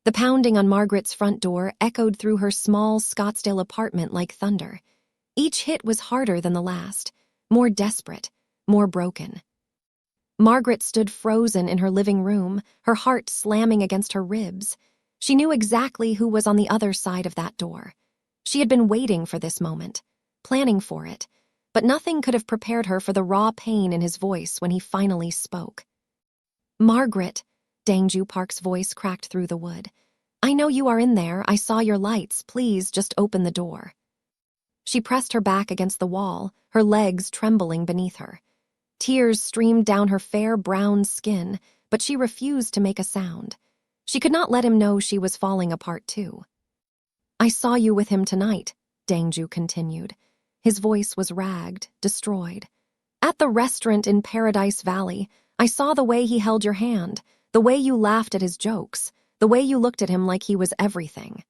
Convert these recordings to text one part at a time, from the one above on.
The pounding on Margaret's front door echoed through her small Scottsdale apartment like thunder. Each hit was harder than the last, more desperate, more broken. Margaret stood frozen in her living room, her heart slamming against her ribs. She knew exactly who was on the other side of that door. She had been waiting for this moment, planning for it, but nothing could have prepared her for the raw pain in his voice when he finally spoke. "Margaret," Dangju Park's voice cracked through the wood. "I know you are in there. I saw your lights. Please just open the door." She pressed her back against the wall, her legs trembling beneath her. Tears streamed down her fair brown skin, but she refused to make a sound. She could not let him know she was falling apart too. "I saw you with him tonight," Dangju continued. His voice was ragged, destroyed. "At the restaurant in Paradise Valley, I saw the way he held your hand, the way you laughed at his jokes, the way you looked at him like he was everything."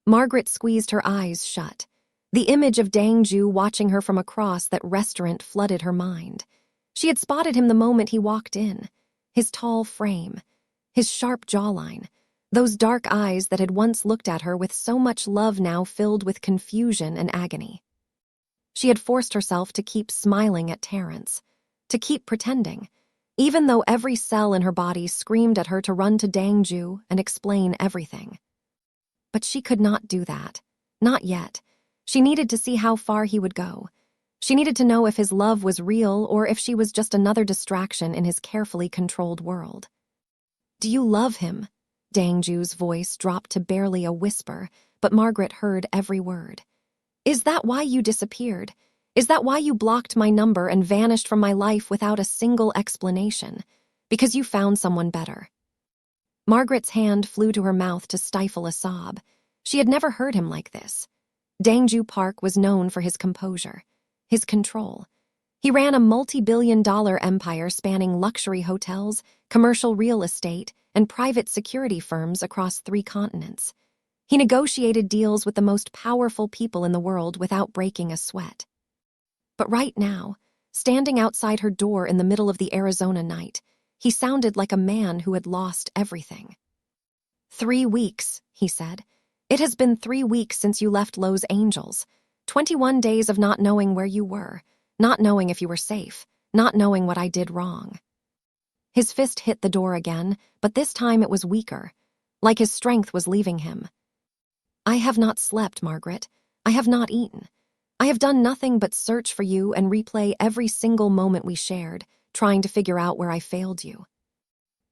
Margaret squeezed her eyes shut. The image of Dangju watching her from across that restaurant flooded her mind. She had spotted him the moment he walked in. His tall frame, his sharp jawline, those dark eyes that had once looked at her with so much love now filled with confusion and agony. She had forced herself to keep smiling at Terrence, to keep pretending, even though every cell in her body screamed at her to run to Dangju and explain everything. But she could not do that. Not yet. She needed to see how far he would go. She needed to know if his love was real or if she was just another distraction in his carefully controlled world. "Do you love him?" Dangju's voice dropped to barely a whisper, but Margaret heard every word. "Is that why you disappeared? Is that why you blocked my number and vanished from my life without a single explanation? Because you found someone better?" Margaret's hand flew to her mouth to stifle a sob. She had never heard him like this. Dangju Park was known for his composure, his control. He ran a multi-billion-dollar empire spanning luxury hotels, commercial real estate, and private security firms across 3 continents. He negotiated deals with the most powerful people in the world without breaking a sweat. But right now, standing outside her door in the middle of the Arizona night, he sounded like a man who had lost everything. 3 weeks, he said. "It has been 3 weeks since you left Los Angeles. 21 days of not knowing where you were, not knowing if you were safe, not knowing what I did wrong." His fist hit the door again, but this time it was weaker, like his strength was leaving him. "I have not slept, Margaret. I have not eaten. I have done nothing but search for you and replay every single moment we shared, trying to figure out where I failed you."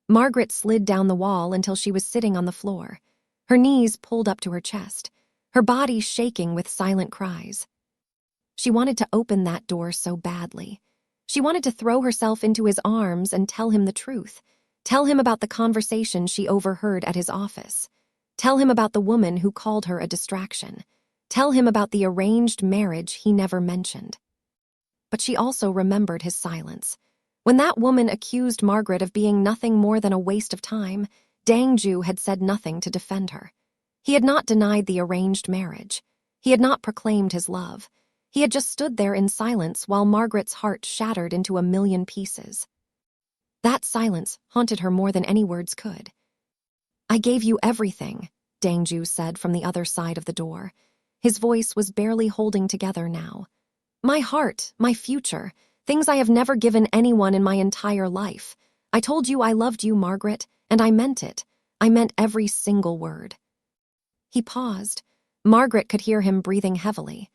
Margaret slid down the wall until she was sitting on the floor, her knees pulled up to her chest, her body shaking with silent cries. She wanted to open that door so badly. She wanted to throw herself into his arms and tell him the truth, tell him about the conversation she overheard at his office, tell him about the woman who called her a distraction, tell him about the arranged marriage he never mentioned. But she also remembered his silence. When that woman accused Margaret of being nothing more than a waste of time, Dangju had said nothing to defend her. He had not denied the arranged marriage. He had not proclaimed his love. He had just stood there in silence while Margaret's heart shattered into a million pieces. That silence haunted her more than any words could. "I gave you everything," Dangju said from the other side of the door. His voice was barely holding together now. "My heart, my future, things I have never given anyone in my entire life. I told you I loved you, Margaret, and I meant it. I meant every single word." He paused. Margaret could hear him breathing heavily,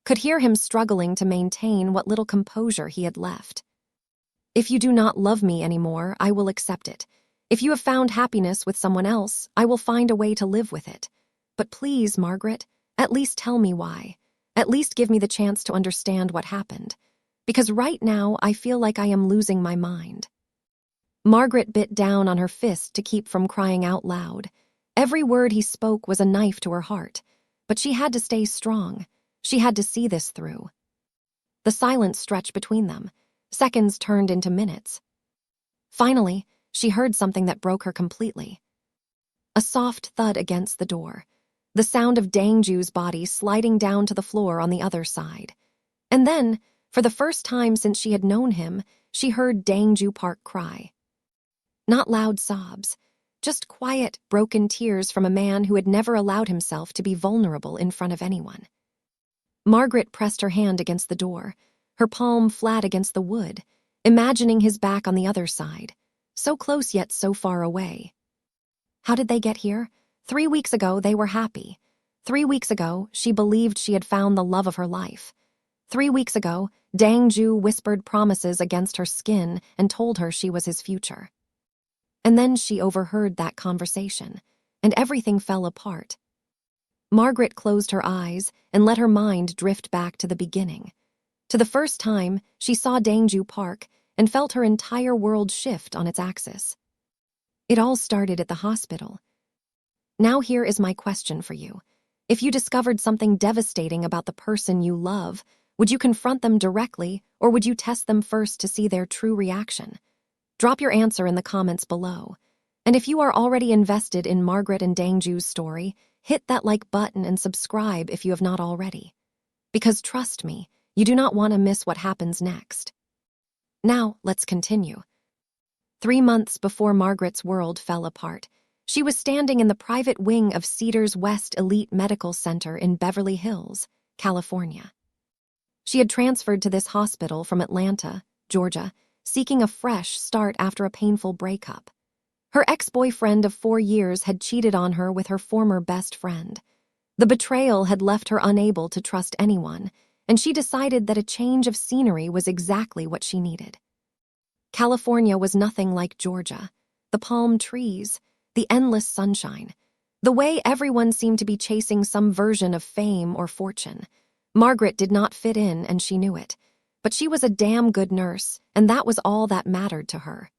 could hear him struggling to maintain what little composure he had left. "If you do not love me anymore, I will accept it. If you have found happiness with someone else, I will find a way to live with it. But please, Margaret, at least tell me why. At least give me the chance to understand what happened. Because right now, I feel like I am losing my mind." Margaret bit down on her fist to keep from crying out loud. Every word he spoke was a knife to her heart, but she had to stay strong. She had to see this through. The silence stretched between them. Seconds turned into minutes. Finally, she heard something that broke her completely. A soft thud against the door. The sound of Dangju's body sliding down to the floor on the other side. And then, for the first time since she had known him, she heard Dangju Park cry. Not loud sobs, Just quiet, broken tears from a man who had never allowed himself to be vulnerable in front of anyone. Margaret pressed her hand against the door, her palm flat against the wood, imagining his back on the other side, so close yet so far away. How did they get here? 3 weeks ago, they were happy. 3 weeks ago, she believed she had found the love of her life. 3 weeks ago, Dangju whispered promises against her skin and told her she was his future. And then she overheard that conversation, and everything fell apart. Margaret closed her eyes and let her mind drift back to the beginning. To the first time, she saw Dangju Park and felt her entire world shift on its axis. It all started at the hospital. Now here is my question for you. If you discovered something devastating about the person you love, would you confront them directly, or would you test them first to see their true reaction? Drop your answer in the comments below. And if you are already invested in Margaret and Dangju's story, hit that like button and subscribe if you have not already. Because trust me, you do not want to miss what happens next. Now, let's continue. 3 months before Margaret's world fell apart, she was standing in the private wing of Cedars West Elite Medical Center in Beverly Hills, California. She had transferred to this hospital from Atlanta, Georgia, seeking a fresh start after a painful breakup. Her ex-boyfriend of 4 years had cheated on her with her former best friend. The betrayal had left her unable to trust anyone, and she decided that a change of scenery was exactly what she needed. California was nothing like Georgia. The palm trees, the endless sunshine, the way everyone seemed to be chasing some version of fame or fortune. Margaret did not fit in, and she knew it. But she was a damn good nurse, and that was all that mattered to her.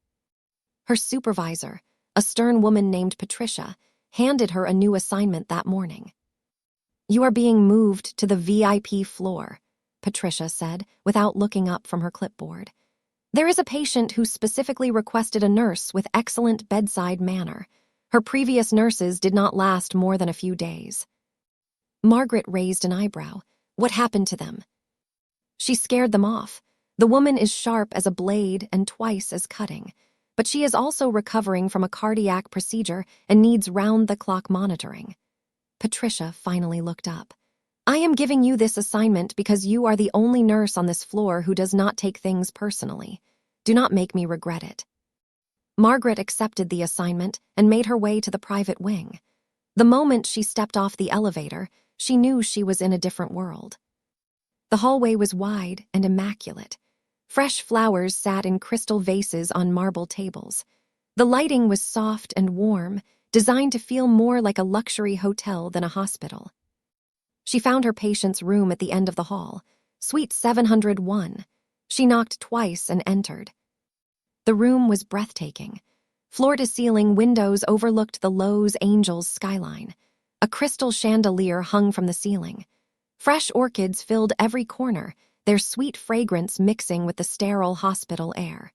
Her supervisor, a stern woman named Patricia, handed her a new assignment that morning. "You are being moved to the VIP floor," Patricia said, without looking up from her clipboard. "There is a patient who specifically requested a nurse with excellent bedside manner. Her previous nurses did not last more than a few days." Margaret raised an eyebrow. What happened to them? She scared them off. The woman is sharp as a blade and twice as cutting, but she is also recovering from a cardiac procedure and needs round-the-clock monitoring. Patricia finally looked up. "I am giving you this assignment because you are the only nurse on this floor who does not take things personally. Do not make me regret it." Margaret accepted the assignment and made her way to the private wing. The moment she stepped off the elevator, she knew she was in a different world. The hallway was wide and immaculate. Fresh flowers sat in crystal vases on marble tables. The lighting was soft and warm, designed to feel more like a luxury hotel than a hospital. She found her patient's room at the end of the hall, Suite 701. She knocked twice and entered. The room was breathtaking. Floor-to-ceiling windows overlooked the Lowe's Angels skyline. A crystal chandelier hung from the ceiling. Fresh orchids filled every corner, their sweet fragrance mixing with the sterile hospital air.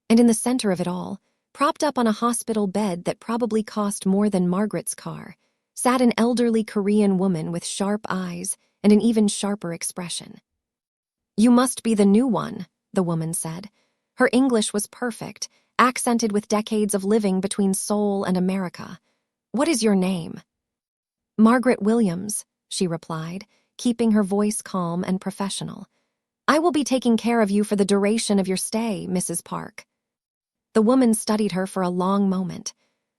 And in the center of it all, propped up on a hospital bed that probably cost more than Margaret's car, sat an elderly Korean woman with sharp eyes and an even sharper expression. "You must be the new one," the woman said. Her English was perfect, accented with decades of living between Seoul and America. "What is your name?" "Margaret Williams," she replied, keeping her voice calm and professional. "I will be taking care of you for the duration of your stay, Mrs. Park." The woman studied her for a long moment.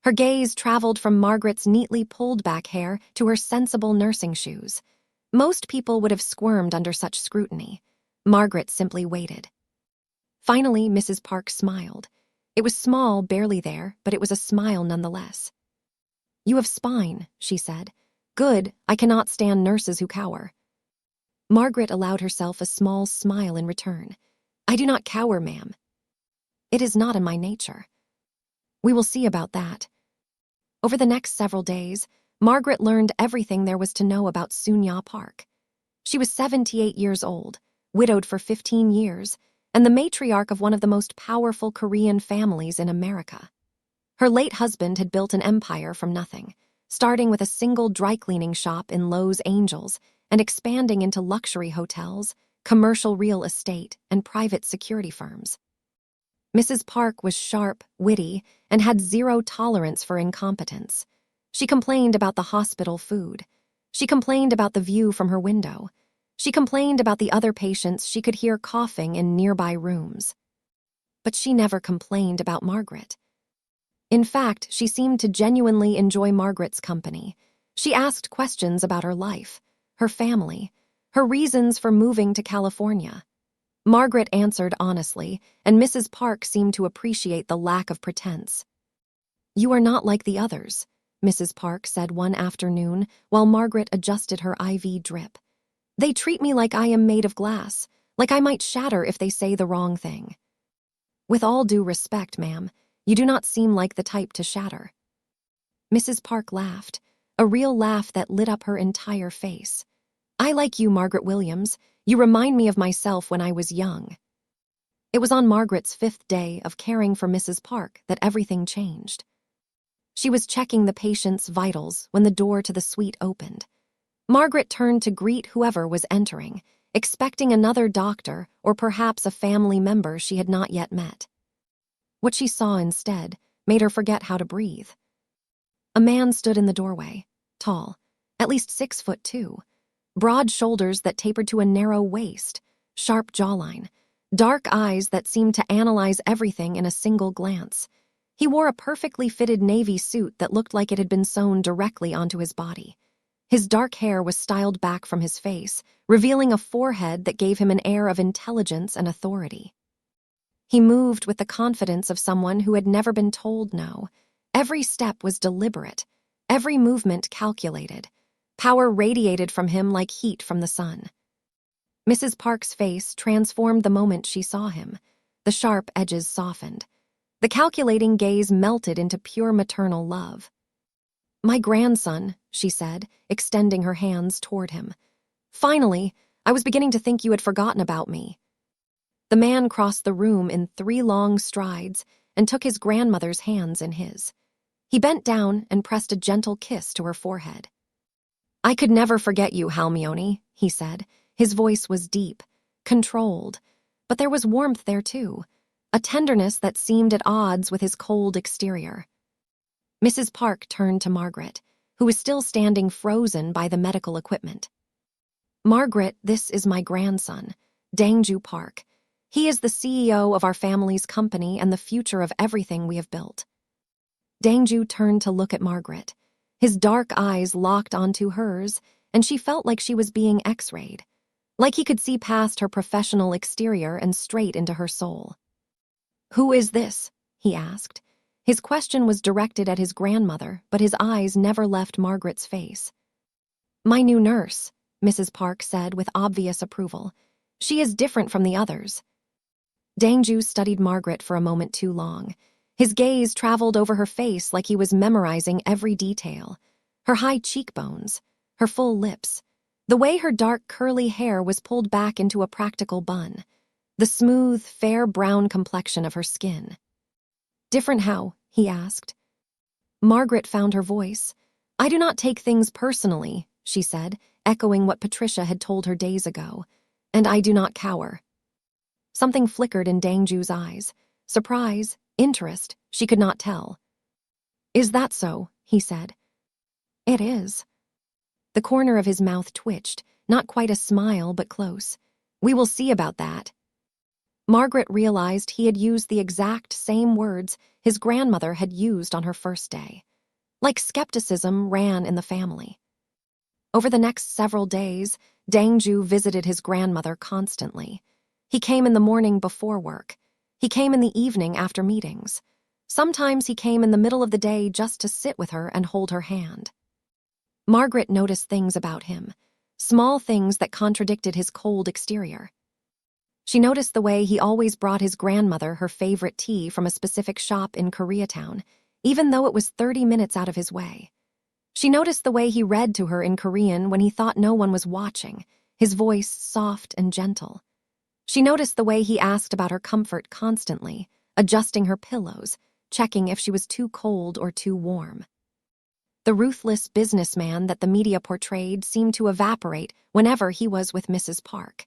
Her gaze traveled from Margaret's neatly pulled-back hair to her sensible nursing shoes. Most people would have squirmed under such scrutiny. Margaret simply waited. Finally, Mrs. Park smiled. It was small, barely there, but it was a smile nonetheless. "You have spine," she said. "Good, I cannot stand nurses who cower." Margaret allowed herself a small smile in return. "I do not cower, ma'am. It is not in my nature." "We will see about that." Over the next several days, Margaret learned everything there was to know about Sunya Park. She was 78 years old, widowed for 15 years, and the matriarch of one of the most powerful Korean families in America. Her late husband had built an empire from nothing, starting with a single dry-cleaning shop in Lowe's Angels and expanding into luxury hotels, commercial real estate, and private security firms. Mrs. Park was sharp, witty, and had zero tolerance for incompetence. She complained about the hospital food. She complained about the view from her window. She complained about the other patients she could hear coughing in nearby rooms. But she never complained about Margaret. In fact, she seemed to genuinely enjoy Margaret's company. She asked questions about her life, her family, her reasons for moving to California. Margaret answered honestly, and Mrs. Park seemed to appreciate the lack of pretense. "You are not like the others," Mrs. Park said one afternoon while Margaret adjusted her IV drip. "They treat me like I am made of glass, like I might shatter if they say the wrong thing." "With all due respect, ma'am, you do not seem like the type to shatter." Mrs. Park laughed, a real laugh that lit up her entire face. "I like you, Margaret Williams. You remind me of myself when I was young." It was on Margaret's 5th day of caring for Mrs. Park that everything changed. She was checking the patient's vitals when the door to the suite opened. Margaret turned to greet whoever was entering, expecting another doctor or perhaps a family member she had not yet met. What she saw instead made her forget how to breathe. A man stood in the doorway, tall, at least 6'2", broad shoulders that tapered to a narrow waist, sharp jawline, dark eyes that seemed to analyze everything in a single glance. He wore a perfectly fitted navy suit that looked like it had been sewn directly onto his body. His dark hair was styled back from his face, revealing a forehead that gave him an air of intelligence and authority. He moved with the confidence of someone who had never been told no. Every step was deliberate, every movement calculated. Power radiated from him like heat from the sun. Mrs. Park's face transformed the moment she saw him. The sharp edges softened. The calculating gaze melted into pure maternal love. "My grandson," she said, extending her hands toward him. "Finally, I was beginning to think you had forgotten about me." The man crossed the room in 3 long strides and took his grandmother's hands in his. He bent down and pressed a gentle kiss to her forehead. "I could never forget you, Halmione," he said. His voice was deep, controlled, but there was warmth there too, a tenderness that seemed at odds with his cold exterior. Mrs. Park turned to Margaret, who was still standing frozen by the medical equipment. "Margaret, this is my grandson, Dangju Park. He is the CEO of our family's company and the future of everything we have built." Dangju turned to look at Margaret. His dark eyes locked onto hers, and she felt like she was being X-rayed, like he could see past her professional exterior and straight into her soul. "Who is this?" he asked. His question was directed at his grandmother, but his eyes never left Margaret's face. "My new nurse," Mrs. Park said with obvious approval. "She is different from the others." Dangju studied Margaret for a moment too long. His gaze traveled over her face like he was memorizing every detail. Her high cheekbones, her full lips, the way her dark curly hair was pulled back into a practical bun, the smooth, fair brown complexion of her skin. "Different how?" he asked. Margaret found her voice. "I do not take things personally," she said, echoing what Patricia had told her days ago. "And I do not cower." Something flickered in Dangju's eyes. Surprise, interest, she could not tell. "Is that so?" he said. "It is." The corner of his mouth twitched, not quite a smile, but close. "We will see about that." Margaret realized he had used the exact same words his grandmother had used on her first day. Like skepticism ran in the family. Over the next several days, Dangju visited his grandmother constantly. He came in the morning before work. He came in the evening after meetings. Sometimes he came in the middle of the day just to sit with her and hold her hand. Margaret noticed things about him, small things that contradicted his cold exterior. She noticed the way he always brought his grandmother her favorite tea from a specific shop in Koreatown, even though it was 30 minutes out of his way. She noticed the way he read to her in Korean when he thought no one was watching, his voice soft and gentle. She noticed the way he asked about her comfort constantly, adjusting her pillows, checking if she was too cold or too warm. The ruthless businessman that the media portrayed seemed to evaporate whenever he was with Mrs. Park.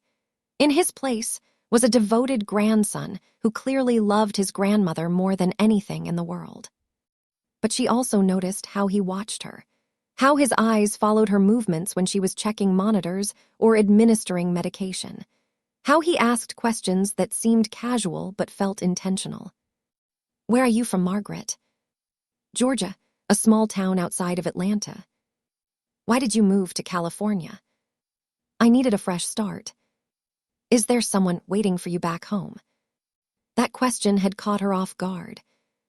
In his place, was a devoted grandson who clearly loved his grandmother more than anything in the world. But she also noticed how he watched her, how his eyes followed her movements when she was checking monitors or administering medication, how he asked questions that seemed casual but felt intentional. "Where are you from, Margaret?" "Georgia, a small town outside of Atlanta." "Why did you move to California?" "I needed a fresh start." "Is there someone waiting for you back home?" That question had caught her off guard.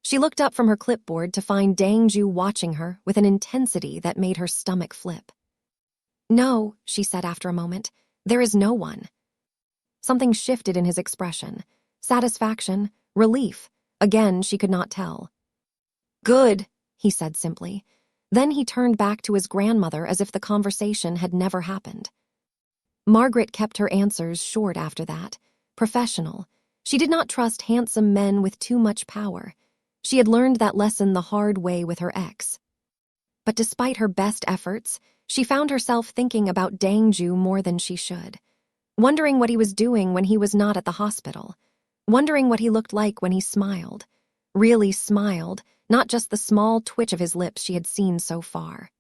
She looked up from her clipboard to find Dangju watching her with an intensity that made her stomach flip. "No," she said after a moment, "there is no one." Something shifted in his expression. Satisfaction, relief. Again, she could not tell. "Good," he said simply. Then he turned back to his grandmother as if the conversation had never happened. Margaret kept her answers short after that, professional. She did not trust handsome men with too much power. She had learned that lesson the hard way with her ex. But despite her best efforts, she found herself thinking about Dangju more than she should, wondering what he was doing when he was not at the hospital, wondering what he looked like when he smiled, really smiled, not just the small twitch of his lips she had seen so far.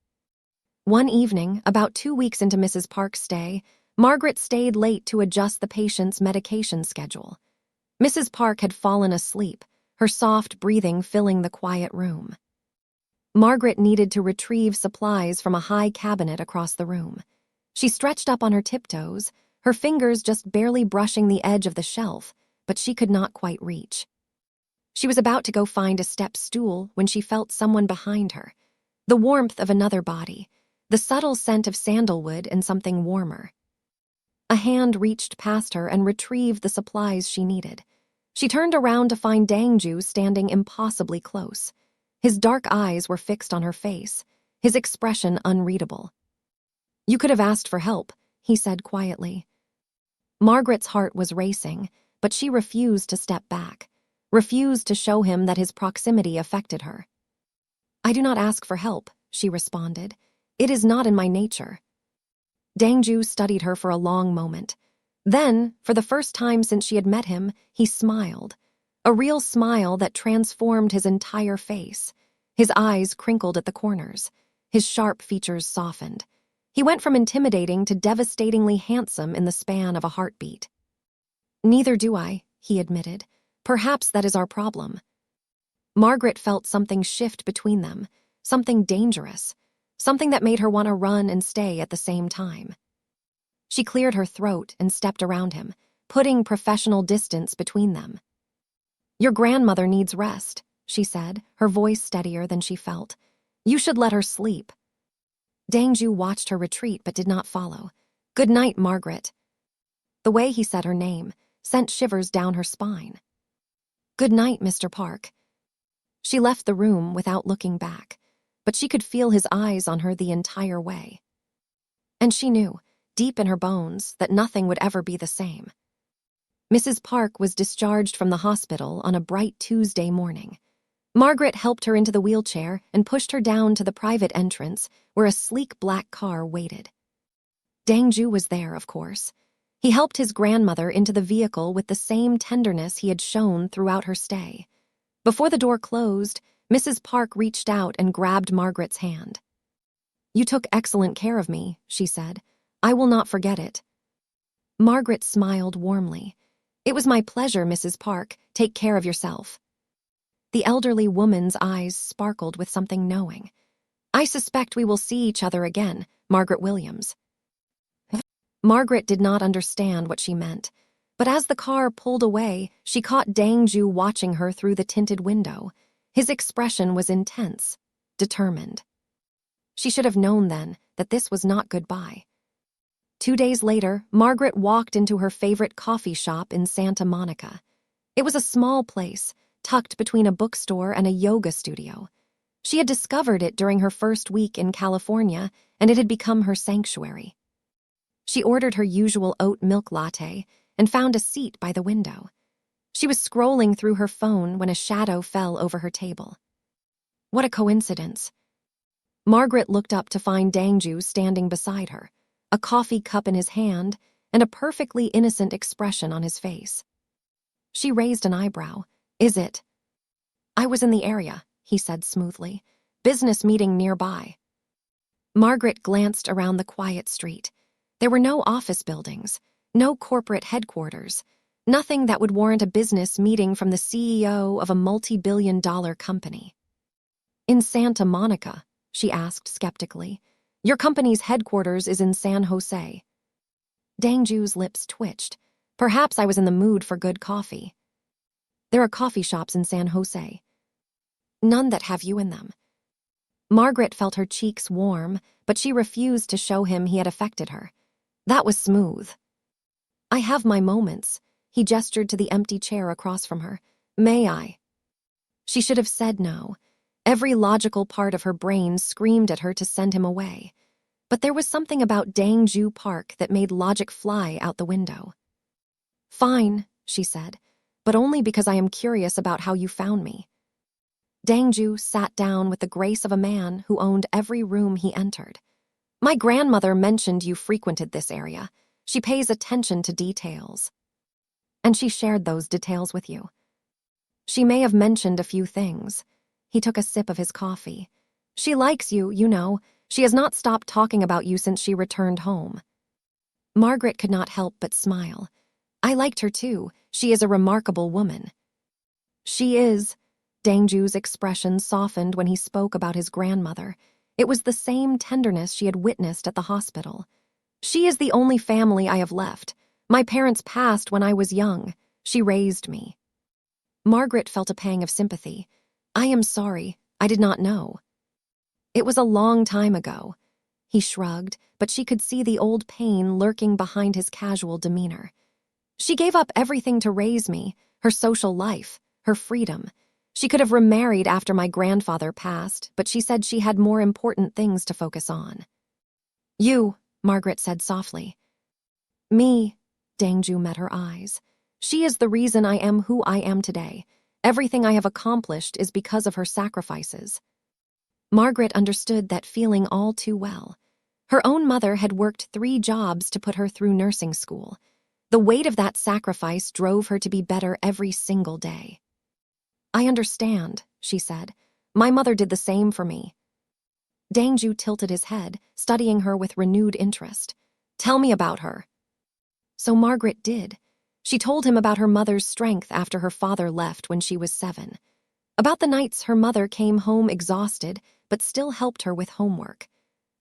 One evening, about 2 weeks into Mrs. Park's stay, Margaret stayed late to adjust the patient's medication schedule. Mrs. Park had fallen asleep, her soft breathing filling the quiet room. Margaret needed to retrieve supplies from a high cabinet across the room. She stretched up on her tiptoes, her fingers just barely brushing the edge of the shelf, but she could not quite reach. She was about to go find a step stool when she felt someone behind her, the warmth of another body, the subtle scent of sandalwood and something warmer. A hand reached past her and retrieved the supplies she needed. She turned around to find Dangju standing impossibly close. His dark eyes were fixed on her face, his expression unreadable. "You could have asked for help," he said quietly. Margaret's heart was racing, but she refused to step back, refused to show him that his proximity affected her. "I do not ask for help," she responded. "It is not in my nature." Dangju studied her for a long moment. Then, for the first time since she had met him, he smiled. A real smile that transformed his entire face. His eyes crinkled at the corners. His sharp features softened. He went from intimidating to devastatingly handsome in the span of a heartbeat. "Neither do I," he admitted. "Perhaps that is our problem." Margaret felt something shift between them, something dangerous, something that made her want to run and stay at the same time. She cleared her throat and stepped around him, putting professional distance between them. "Your grandmother needs rest," she said, her voice steadier than she felt. "You should let her sleep." Dangju watched her retreat but did not follow. "Good night, Margaret." The way he said her name sent shivers down her spine. "Good night, Mr. Park." She left the room without looking back, but she could feel his eyes on her the entire way. And she knew, deep in her bones, that nothing would ever be the same. Mrs. Park was discharged from the hospital on a bright Tuesday morning. Margaret helped her into the wheelchair and pushed her down to the private entrance where a sleek black car waited. Dangju was there, of course. He helped his grandmother into the vehicle with the same tenderness he had shown throughout her stay. Before the door closed, Mrs. Park reached out and grabbed Margaret's hand. "You took excellent care of me," she said. "I will not forget it." Margaret smiled warmly. "It was my pleasure, Mrs. Park. Take care of yourself." The elderly woman's eyes sparkled with something knowing. "I suspect we will see each other again, Margaret Williams." Margaret did not understand what she meant, but as the car pulled away, she caught Dangju watching her through the tinted window. His expression was intense, determined. She should have known then that this was not goodbye. 2 days later, Margaret walked into her favorite coffee shop in Santa Monica. It was a small place, tucked between a bookstore and a yoga studio. She had discovered it during her first week in California, and it had become her sanctuary. She ordered her usual oat milk latte and found a seat by the window. She was scrolling through her phone when a shadow fell over her table. What a coincidence. Margaret looked up to find Dangju standing beside her, a coffee cup in his hand, and a perfectly innocent expression on his face. She raised an eyebrow. Is it? I was in the area, he said smoothly. Business meeting nearby. Margaret glanced around the quiet street. There were no office buildings, no corporate headquarters, nothing that would warrant a business meeting from the CEO of a multi-billion-dollar company. In Santa Monica, she asked skeptically. Your company's headquarters is in San Jose. Dangju's lips twitched. Perhaps I was in the mood for good coffee. There are coffee shops in San Jose. None that have you in them. Margaret felt her cheeks warm, but she refused to show him he had affected her. That was smooth. I have my moments. He gestured to the empty chair across from her. May I? She should have said no. Every logical part of her brain screamed at her to send him away. But there was something about Dangju Park that made logic fly out the window. Fine, she said, but only because I am curious about how you found me. Dangju sat down with the grace of a man who owned every room he entered. My grandmother mentioned you frequented this area. She pays attention to details. And she shared those details with you. She may have mentioned a few things. He took a sip of his coffee. She likes you, you know. She has not stopped talking about you since she returned home. Margaret could not help but smile. I liked her too. She is a remarkable woman. She is. Dangju's expression softened when he spoke about his grandmother. It was the same tenderness she had witnessed at the hospital. She is the only family I have left. My parents passed when I was young. She raised me. Margaret felt a pang of sympathy. I am sorry. I did not know. It was a long time ago. He shrugged, but she could see the old pain lurking behind his casual demeanor. She gave up everything to raise me, her social life, her freedom. She could have remarried after my grandfather passed, but she said she had more important things to focus on. You, Margaret said softly. Me, Dangju met her eyes. She is the reason I am who I am today. Everything I have accomplished is because of her sacrifices. Margaret understood that feeling all too well. Her own mother had worked 3 jobs to put her through nursing school. The weight of that sacrifice drove her to be better every single day. I understand, she said. My mother did the same for me. Dangju tilted his head, studying her with renewed interest. Tell me about her. So Margaret did. She told him about her mother's strength after her father left when she was 7. About the nights her mother came home exhausted, but still helped her with homework.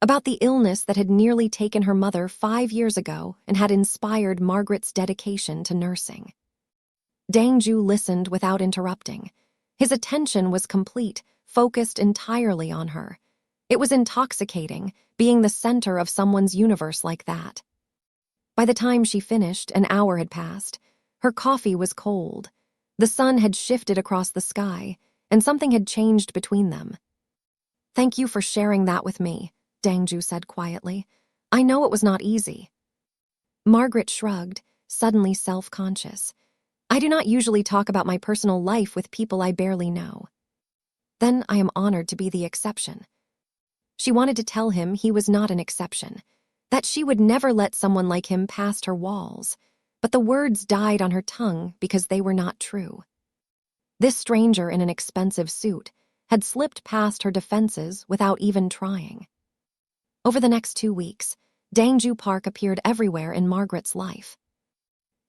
About the illness that had nearly taken her mother 5 years ago and had inspired Margaret's dedication to nursing. Dangju listened without interrupting. His attention was complete, focused entirely on her. It was intoxicating, being the center of someone's universe like that. By the time she finished, an hour had passed. Her coffee was cold. The sun had shifted across the sky, and something had changed between them. Thank you for sharing that with me, Dangju said quietly. I know it was not easy. Margaret shrugged, suddenly self-conscious. I do not usually talk about my personal life with people I barely know. Then I am honored to be the exception. She wanted to tell him he was not an exception, that she would never let someone like him past her walls, but the words died on her tongue because they were not true. This stranger in an expensive suit had slipped past her defenses without even trying. Over the next 2 weeks, Dangju Park appeared everywhere in Margaret's life.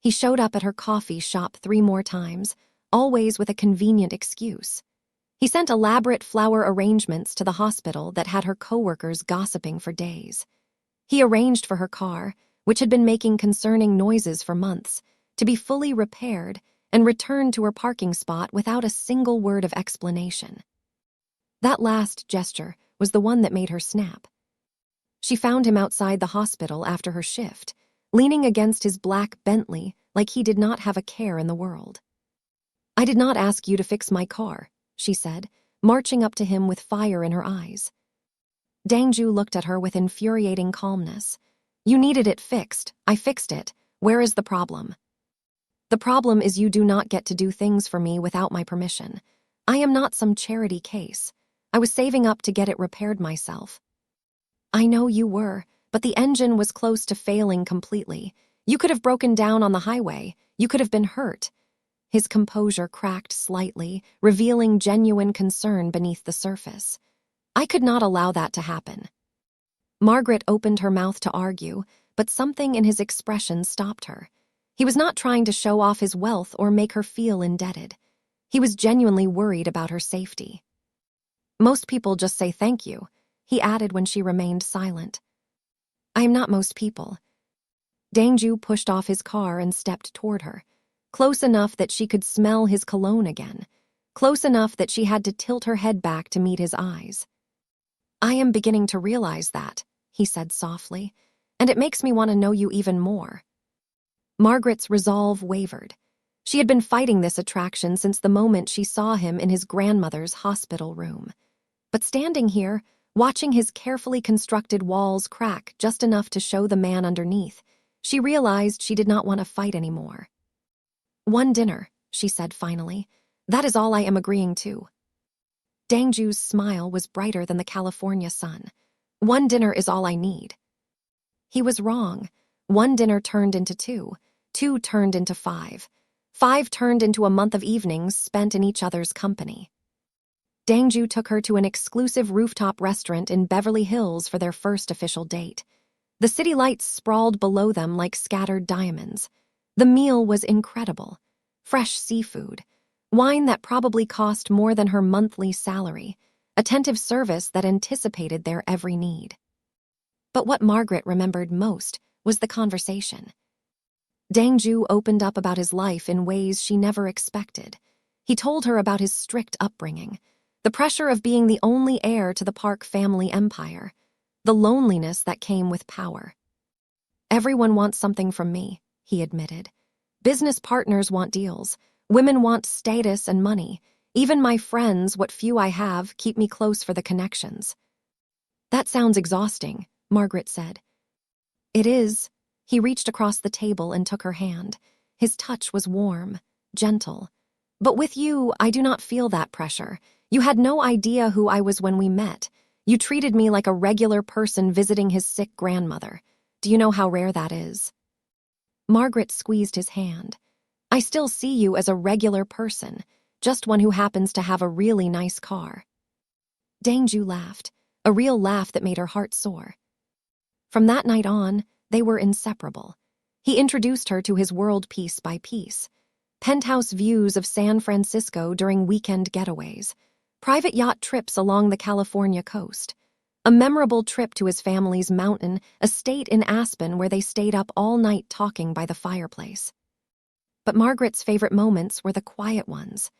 He showed up at her coffee shop 3 more times, always with a convenient excuse. He sent elaborate flower arrangements to the hospital that had her coworkers gossiping for days. He arranged for her car, which had been making concerning noises for months, to be fully repaired and returned to her parking spot without a single word of explanation. That last gesture was the one that made her snap. She found him outside the hospital after her shift, leaning against his black Bentley like he did not have a care in the world. I did not ask you to fix my car, she said, marching up to him with fire in her eyes. Dangju looked at her with infuriating calmness. You needed it fixed. I fixed it. Where is the problem? The problem is you do not get to do things for me without my permission. I am not some charity case. I was saving up to get it repaired myself. I know you were, but the engine was close to failing completely. You could have broken down on the highway. You could have been hurt. His composure cracked slightly, revealing genuine concern beneath the surface. I could not allow that to happen. Margaret opened her mouth to argue, but something in his expression stopped her. He was not trying to show off his wealth or make her feel indebted. He was genuinely worried about her safety. Most people just say thank you, he added when she remained silent. I am not most people. Dangju pushed off his car and stepped toward her, close enough that she could smell his cologne again, close enough that she had to tilt her head back to meet his eyes. I am beginning to realize that, he said softly, and it makes me want to know you even more. Margaret's resolve wavered. She had been fighting this attraction since the moment she saw him in his grandmother's hospital room. But standing here, watching his carefully constructed walls crack just enough to show the man underneath, she realized she did not want to fight anymore. One dinner, she said finally. That is all I am agreeing to. Dangju's smile was brighter than the California sun. One dinner is all I need. He was wrong. One dinner turned into two. Two turned into five. Five turned into a month of evenings spent in each other's company. Dangju took her to an exclusive rooftop restaurant in Beverly Hills for their first official date. The city lights sprawled below them like scattered diamonds. The meal was incredible. Fresh seafood, wine that probably cost more than her monthly salary, attentive service that anticipated their every need. But what Margaret remembered most was the conversation. Dangju opened up about his life in ways she never expected. He told her about his strict upbringing, the pressure of being the only heir to the Park family empire, the loneliness that came with power. Everyone wants something from me, he admitted. Business partners want deals. Women want status and money. Even my friends, what few I have, keep me close for the connections. That sounds exhausting, Margaret said. It is. He reached across the table and took her hand. His touch was warm, gentle. But with you, I do not feel that pressure. You had no idea who I was when we met. You treated me like a regular person visiting his sick grandmother. Do you know how rare that is? Margaret squeezed his hand. I still see you as a regular person, just one who happens to have a really nice car. Dangju laughed, a real laugh that made her heart soar. From that night on, they were inseparable. He introduced her to his world piece by piece. Penthouse views of San Francisco during weekend getaways, private yacht trips along the California coast, a memorable trip to his family's mountain estate in Aspen where they stayed up all night talking by the fireplace. But Margaret's favorite moments were the quiet ones,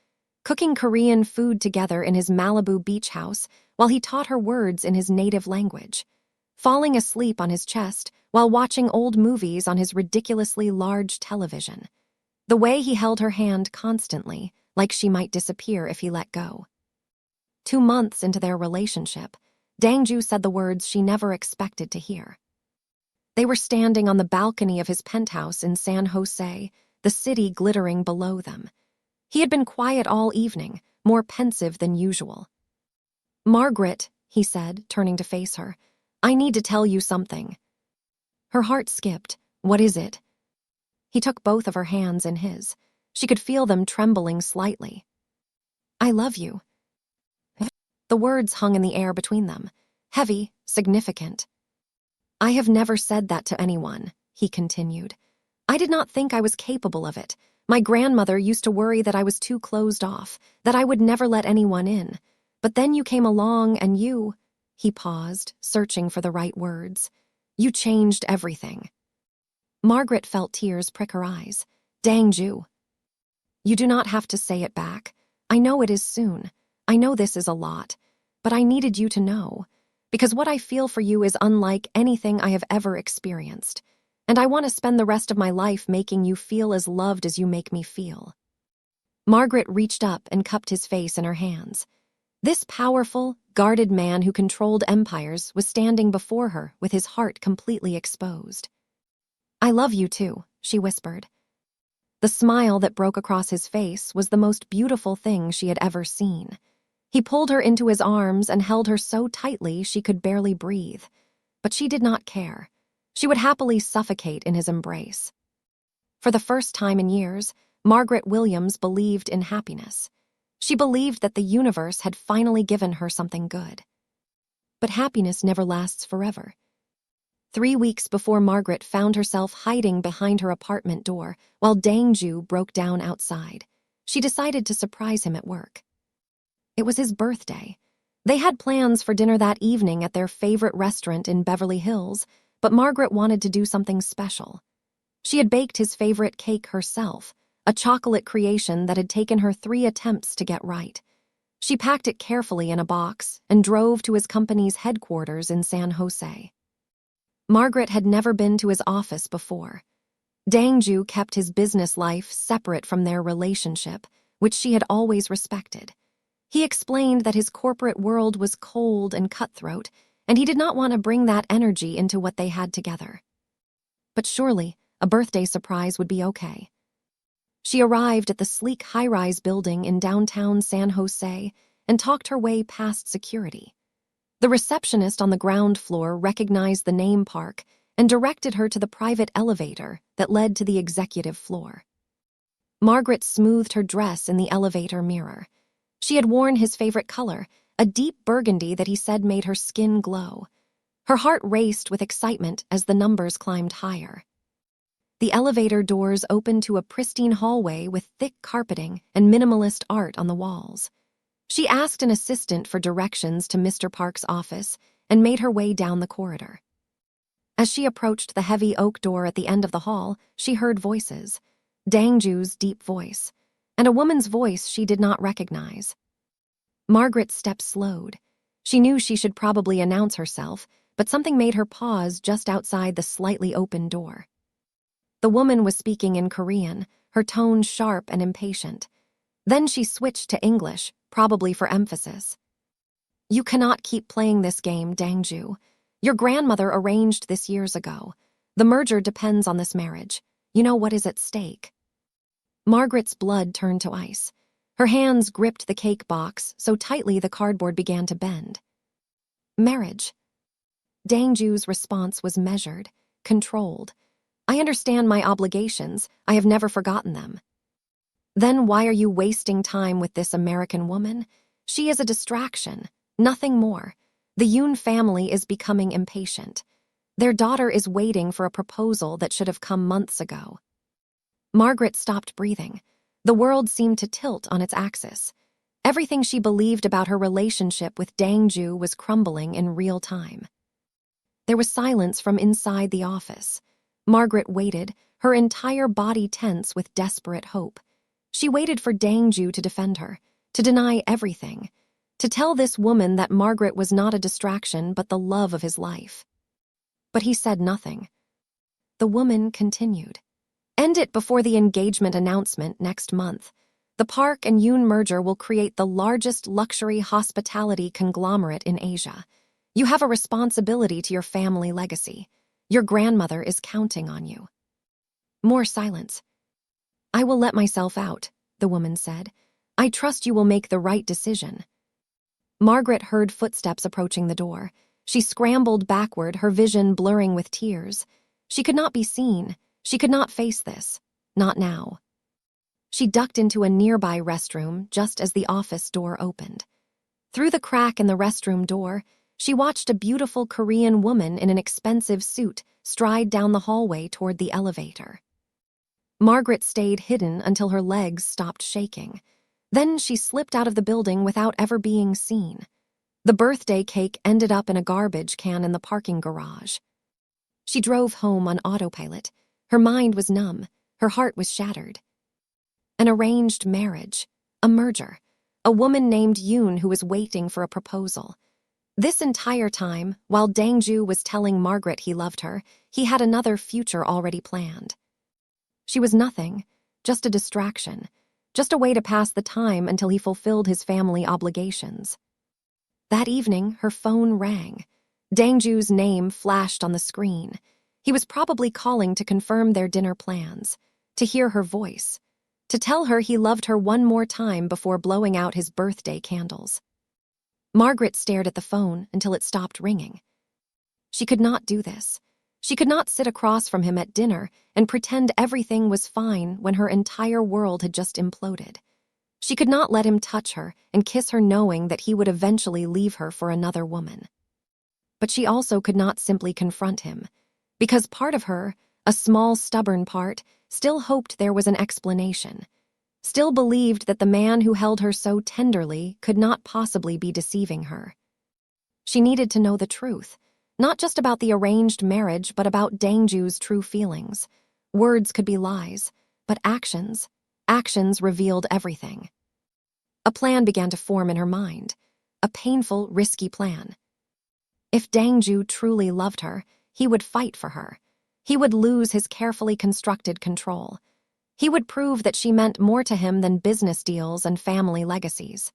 cooking Korean food together in his Malibu beach house while he taught her words in his native language, falling asleep on his chest while watching old movies on his ridiculously large television. The way he held her hand constantly, like she might disappear if he let go. 2 months into their relationship, Dangju said the words she never expected to hear. They were standing on the balcony of his penthouse in San Jose, the city glittering below them. He had been quiet all evening, more pensive than usual. Margaret, he said, turning to face her, I need to tell you something. Her heart skipped. What is it? He took both of her hands in his. She could feel them trembling slightly. I love you. The words hung in the air between them, heavy, significant. I have never said that to anyone, he continued. I did not think I was capable of it. My grandmother used to worry that I was too closed off, that I would never let anyone in. But then you came along and you... He paused, searching for the right words. You changed everything. Margaret felt tears prick her eyes. Dangju. You do not have to say it back. I know it is soon. I know this is a lot. But I needed you to know. Because what I feel for you is unlike anything I have ever experienced. And I want to spend the rest of my life making you feel as loved as you make me feel. Margaret reached up and cupped his face in her hands. This powerful, guarded man who controlled empires was standing before her with his heart completely exposed. I love you too, she whispered. The smile that broke across his face was the most beautiful thing she had ever seen. He pulled her into his arms and held her so tightly she could barely breathe. But she did not care. She would happily suffocate in his embrace. For the first time in years, Margaret Williams believed in happiness. She believed that the universe had finally given her something good. But happiness never lasts forever. 3 weeks before Margaret found herself hiding behind her apartment door while Dangju broke down outside, she decided to surprise him at work. It was his birthday. They had plans for dinner that evening at their favorite restaurant in Beverly Hills, but Margaret wanted to do something special. She had baked his favorite cake herself, a chocolate creation that had taken her 3 attempts to get right. She packed it carefully in a box and drove to his company's headquarters in San Jose. Margaret had never been to his office before. Dangju kept his business life separate from their relationship, which she had always respected. He explained that his corporate world was cold and cutthroat, and he did not want to bring that energy into what they had together. But surely, a birthday surprise would be okay. She arrived at the sleek high-rise building in downtown San Jose and talked her way past security. The receptionist on the ground floor recognized the name Park and directed her to the private elevator that led to the executive floor. Margaret smoothed her dress in the elevator mirror. She had worn his favorite color, a deep burgundy that he said made her skin glow. Her heart raced with excitement as the numbers climbed higher. The elevator doors opened to a pristine hallway with thick carpeting and minimalist art on the walls. She asked an assistant for directions to Mr. Park's office and made her way down the corridor. As she approached the heavy oak door at the end of the hall, she heard voices, Dangju's deep voice, and a woman's voice she did not recognize. Margaret's steps slowed. She knew she should probably announce herself, but something made her pause just outside the slightly open door. The woman was speaking in Korean, her tone sharp and impatient. Then she switched to English, probably for emphasis. "You cannot keep playing this game, Dangju. Your grandmother arranged this years ago. The merger depends on this marriage. You know what is at stake." Margaret's blood turned to ice. Her hands gripped the cake box so tightly the cardboard began to bend. "Marriage." Dangju's response was measured, controlled. "I understand my obligations. I have never forgotten them." "Then why are you wasting time with this American woman? She is a distraction, nothing more. The Yoon family is becoming impatient. Their daughter is waiting for a proposal that should have come months ago." Margaret stopped breathing. The world seemed to tilt on its axis. Everything she believed about her relationship with Dangju was crumbling in real time. There was silence from inside the office. Margaret waited, her entire body tense with desperate hope. She waited for Dangju to defend her, to deny everything, to tell this woman that Margaret was not a distraction but the love of his life. But he said nothing. The woman continued. "End it before the engagement announcement next month. The Park and Yoon merger will create the largest luxury hospitality conglomerate in Asia. You have a responsibility to your family legacy. Your grandmother is counting on you." More silence. "I will let myself out," the woman said. "I trust you will make the right decision." Margaret heard footsteps approaching the door. She scrambled backward, her vision blurring with tears. She could not be seen. She could not face this. Not now. She ducked into a nearby restroom just as the office door opened. Through the crack in the restroom door, she watched a beautiful Korean woman in an expensive suit stride down the hallway toward the elevator. Margaret stayed hidden until her legs stopped shaking. Then she slipped out of the building without ever being seen. The birthday cake ended up in a garbage can in the parking garage. She drove home on autopilot. Her mind was numb. Her heart was shattered. An arranged marriage. A merger. A woman named Yoon who was waiting for a proposal. This entire time, while Dangju was telling Margaret he loved her, he had another future already planned. She was nothing, just a distraction, just a way to pass the time until he fulfilled his family obligations. That evening, her phone rang. Dangju's name flashed on the screen. He was probably calling to confirm their dinner plans, to hear her voice, to tell her he loved her one more time before blowing out his birthday candles. Margaret stared at the phone until it stopped ringing. She could not do this. She could not sit across from him at dinner and pretend everything was fine when her entire world had just imploded. She could not let him touch her and kiss her knowing that he would eventually leave her for another woman. But she also could not simply confront him, because part of her, a small stubborn part, still hoped there was an explanation, still believed that the man who held her so tenderly could not possibly be deceiving her. She needed to know the truth, not just about the arranged marriage but about Dangju's true feelings. Words could be lies, but actions revealed everything. A plan began to form in her mind, a painful, risky plan. If Dangju truly loved her, he would fight for her. He would lose his carefully constructed control. He would prove that she meant more to him than business deals and family legacies.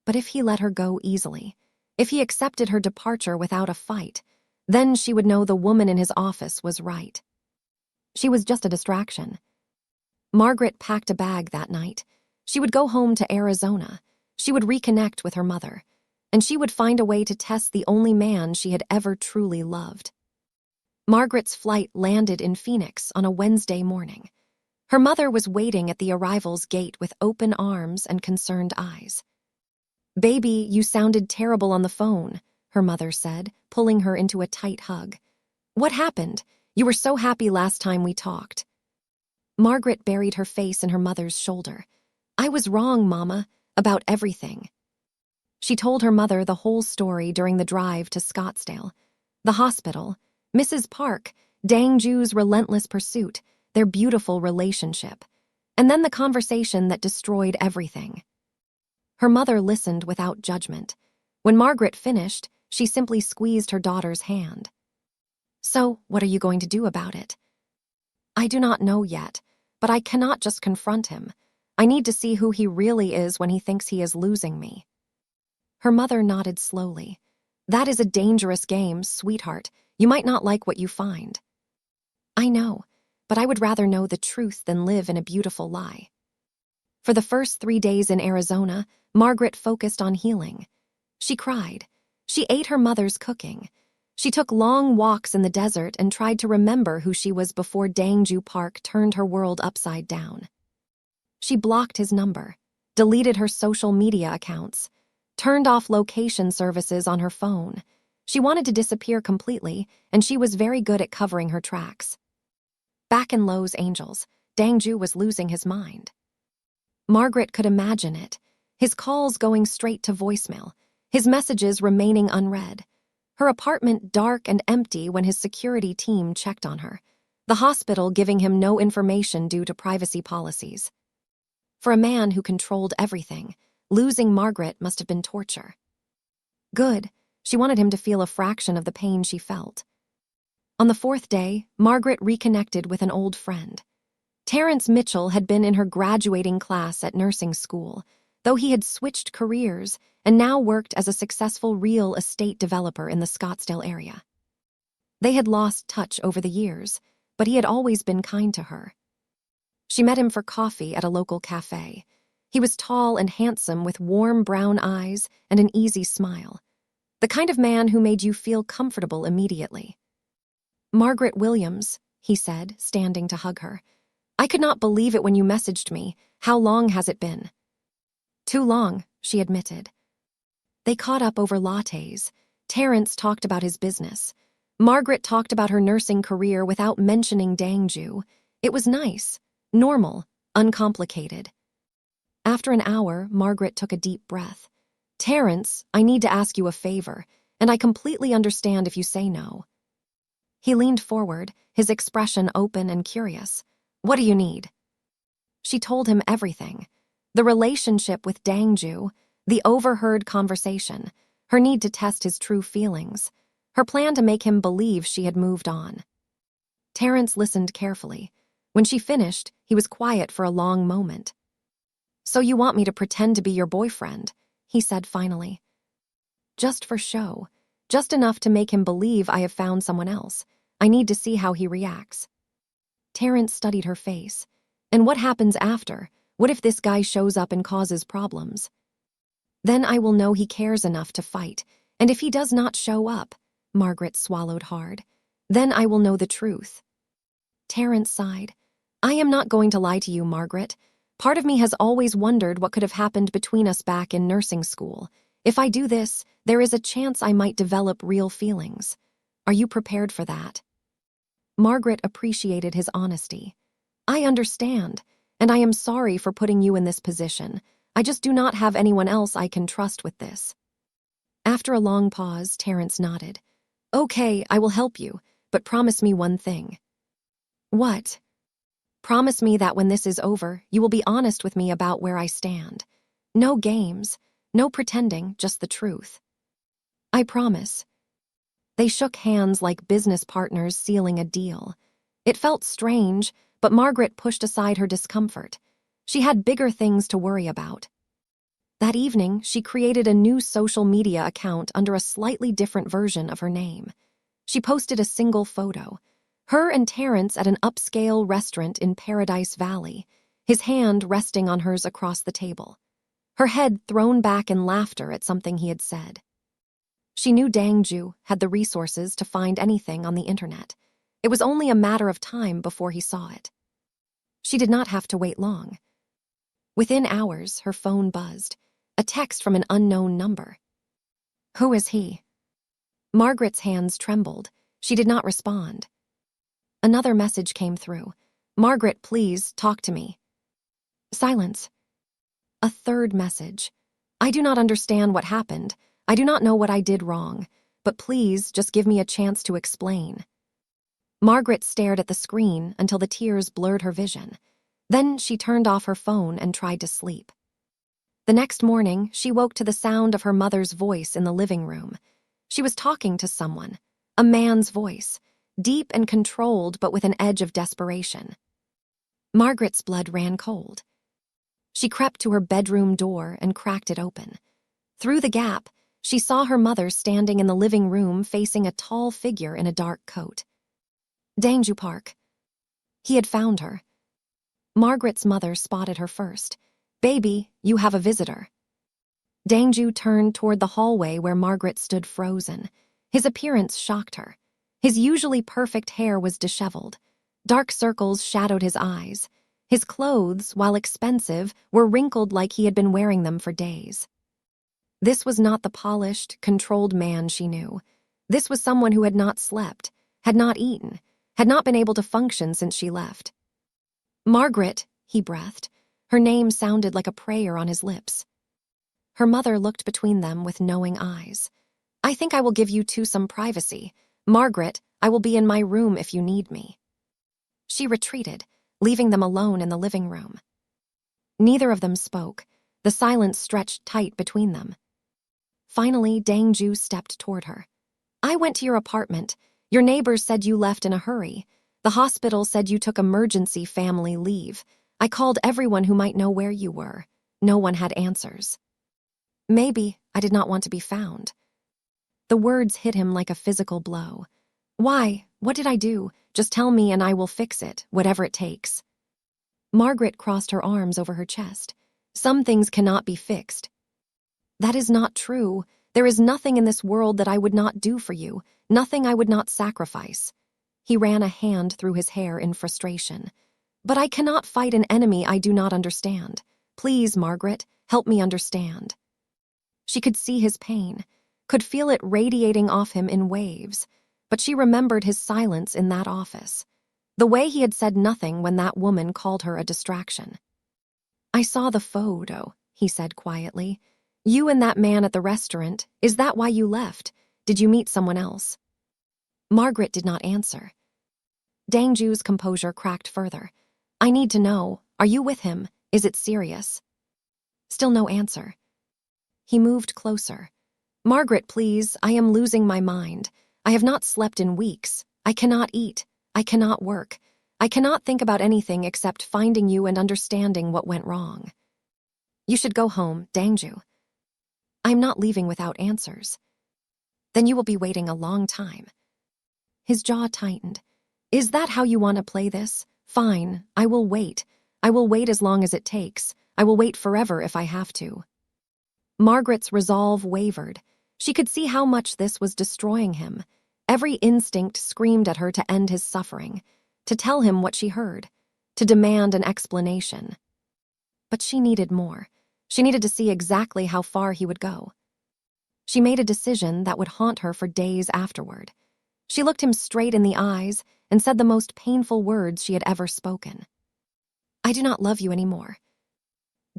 But if he let her go easily, if he accepted her departure without a fight, then she would know the woman in his office was right. She was just a distraction. Margaret packed a bag that night. She would go home to Arizona. She would reconnect with her mother. And she would find a way to test the only man she had ever truly loved. Margaret's flight landed in Phoenix on a Wednesday morning. Her mother was waiting at the arrival's gate with open arms and concerned eyes. "Baby, you sounded terrible on the phone," her mother said, pulling her into a tight hug. "What happened? You were so happy last time we talked." Margaret buried her face in her mother's shoulder. "I was wrong, Mama, about everything." She told her mother the whole story during the drive to Scottsdale. The hospital, Mrs. Park, Dangju's relentless pursuit, their beautiful relationship, and then the conversation that destroyed everything. Her mother listened without judgment. When Margaret finished, she simply squeezed her daughter's hand. "So, what are you going to do about it?" "I do not know yet, but I cannot just confront him. I need to see who he really is when he thinks he is losing me." Her mother nodded slowly. "That is a dangerous game, sweetheart. You might not like what you find." "I know, but I would rather know the truth than live in a beautiful lie." For the first 3 days in Arizona, Margaret focused on healing. She cried. She ate her mother's cooking. She took long walks in the desert and tried to remember who she was before Dangju Park turned her world upside down. She blocked his number, deleted her social media accounts, turned off location services on her phone. She wanted to disappear completely, and she was very good at covering her tracks. Back in Los Angeles, Dangju was losing his mind. Margaret could imagine it, his calls going straight to voicemail, his messages remaining unread, her apartment dark and empty when his security team checked on her, the hospital giving him no information due to privacy policies. For a man who controlled everything, losing Margaret must have been torture. Good, she wanted him to feel a fraction of the pain she felt. On the 4th day, Margaret reconnected with an old friend. Terrence Mitchell had been in her graduating class at nursing school, though he had switched careers and now worked as a successful real estate developer in the Scottsdale area. They had lost touch over the years, but he had always been kind to her. She met him for coffee at a local cafe. He was tall and handsome with warm brown eyes and an easy smile. The kind of man who made you feel comfortable immediately. "Margaret Williams," he said, standing to hug her. "I could not believe it when you messaged me. How long has it been?" "Too long," she admitted. They caught up over lattes. Terrence talked about his business. Margaret talked about her nursing career without mentioning Dangju. It was nice, normal, uncomplicated. After an hour, Margaret took a deep breath. "Terrence, I need to ask you a favor, and I completely understand if you say no." He leaned forward, his expression open and curious. "What do you need?" She told him everything. The relationship with Dangju, the overheard conversation, her need to test his true feelings, her plan to make him believe she had moved on. Terrence listened carefully. When she finished, he was quiet for a long moment. "So you want me to pretend to be your boyfriend?" he said finally. "Just for show. Just enough to make him believe I have found someone else. I need to see how he reacts." Terrence studied her face. "And what happens after? What if this guy shows up and causes problems?" "Then I will know he cares enough to fight. And if he does not show up," Margaret swallowed hard, Then I will know the truth." Terrence sighed. "I am not going to lie to you, Margaret. Part of me has always wondered what could have happened between us back in nursing school. If I do this, there is a chance I might develop real feelings. Are you prepared for that?" Margaret appreciated his honesty. "I understand, and I am sorry for putting you in this position. I just do not have anyone else I can trust with this." After a long pause, Terrence nodded. "Okay, I will help you, but promise me one thing." "What?" "Promise me that when this is over, you will be honest with me about where I stand. No games, no pretending, just the truth." "I promise." They shook hands like business partners sealing a deal. It felt strange, but Margaret pushed aside her discomfort. She had bigger things to worry about. That evening, she created a new social media account under a slightly different version of her name. She posted a single photo. Her and Terrence at an upscale restaurant in Paradise Valley, his hand resting on hers across the table. Her head thrown back in laughter at something he had said. She knew Dangju had the resources to find anything on the internet. It was only a matter of time before he saw it. She did not have to wait long. Within hours, her phone buzzed. A text from an unknown number. "Who is he?" Margaret's hands trembled. She did not respond. Another message came through. "Margaret, please, talk to me." Silence. A third message. "I do not understand what happened. I do not know what I did wrong, but please just give me a chance to explain." Margaret stared at the screen until the tears blurred her vision. Then she turned off her phone and tried to sleep. The next morning, she woke to the sound of her mother's voice in the living room. She was talking to someone, a man's voice, deep and controlled but with an edge of desperation. Margaret's blood ran cold. She crept to her bedroom door and cracked it open. Through the gap, she saw her mother standing in the living room facing a tall figure in a dark coat. Dangju Park. He had found her. Margaret's mother spotted her first. "Baby, you have a visitor." Dangju turned toward the hallway where Margaret stood frozen. His appearance shocked her. His usually perfect hair was disheveled. Dark circles shadowed his eyes. His clothes, while expensive, were wrinkled like he had been wearing them for days. This was not the polished, controlled man she knew. This was someone who had not slept, had not eaten, had not been able to function since she left. "Margaret," he breathed. Her name sounded like a prayer on his lips. Her mother looked between them with knowing eyes. "I think I will give you two some privacy. Margaret, I will be in my room if you need me." She retreated, leaving them alone in the living room. Neither of them spoke. The silence stretched tight between them. Finally, Dangju stepped toward her. "I went to your apartment. Your neighbors said you left in a hurry. The hospital said you took emergency family leave. I called everyone who might know where you were. No one had answers. Maybe I did not want to be found." The words hit him like a physical blow. "Why? What did I do? Just tell me and I will fix it, whatever it takes." Margaret crossed her arms over her chest. "Some things cannot be fixed." "That is not true. There is nothing in this world that I would not do for you, nothing I would not sacrifice." He ran a hand through his hair in frustration. "But I cannot fight an enemy I do not understand. Please, Margaret, help me understand." She could see his pain, could feel it radiating off him in waves, but she remembered his silence in that office, the way he had said nothing when that woman called her a distraction. "I saw the photo," he said quietly. "You and that man at the restaurant, is that why you left? Did you meet someone else?" Margaret did not answer. Dangju's composure cracked further. "I need to know. Are you with him? Is it serious?" Still no answer. He moved closer. "Margaret, please, I am losing my mind. I have not slept in weeks. I cannot eat. I cannot work. I cannot think about anything except finding you and understanding what went wrong." "You should go home, Dangju." "I'm not leaving without answers." "Then you will be waiting a long time." His jaw tightened. "Is that how you want to play this? Fine, I will wait. I will wait as long as it takes. I will wait forever if I have to." Margaret's resolve wavered. She could see how much this was destroying him. Every instinct screamed at her to end his suffering, to tell him what she heard, to demand an explanation. But she needed more. She needed to see exactly how far he would go. She made a decision that would haunt her for days afterward. She looked him straight in the eyes and said the most painful words she had ever spoken. "I do not love you anymore."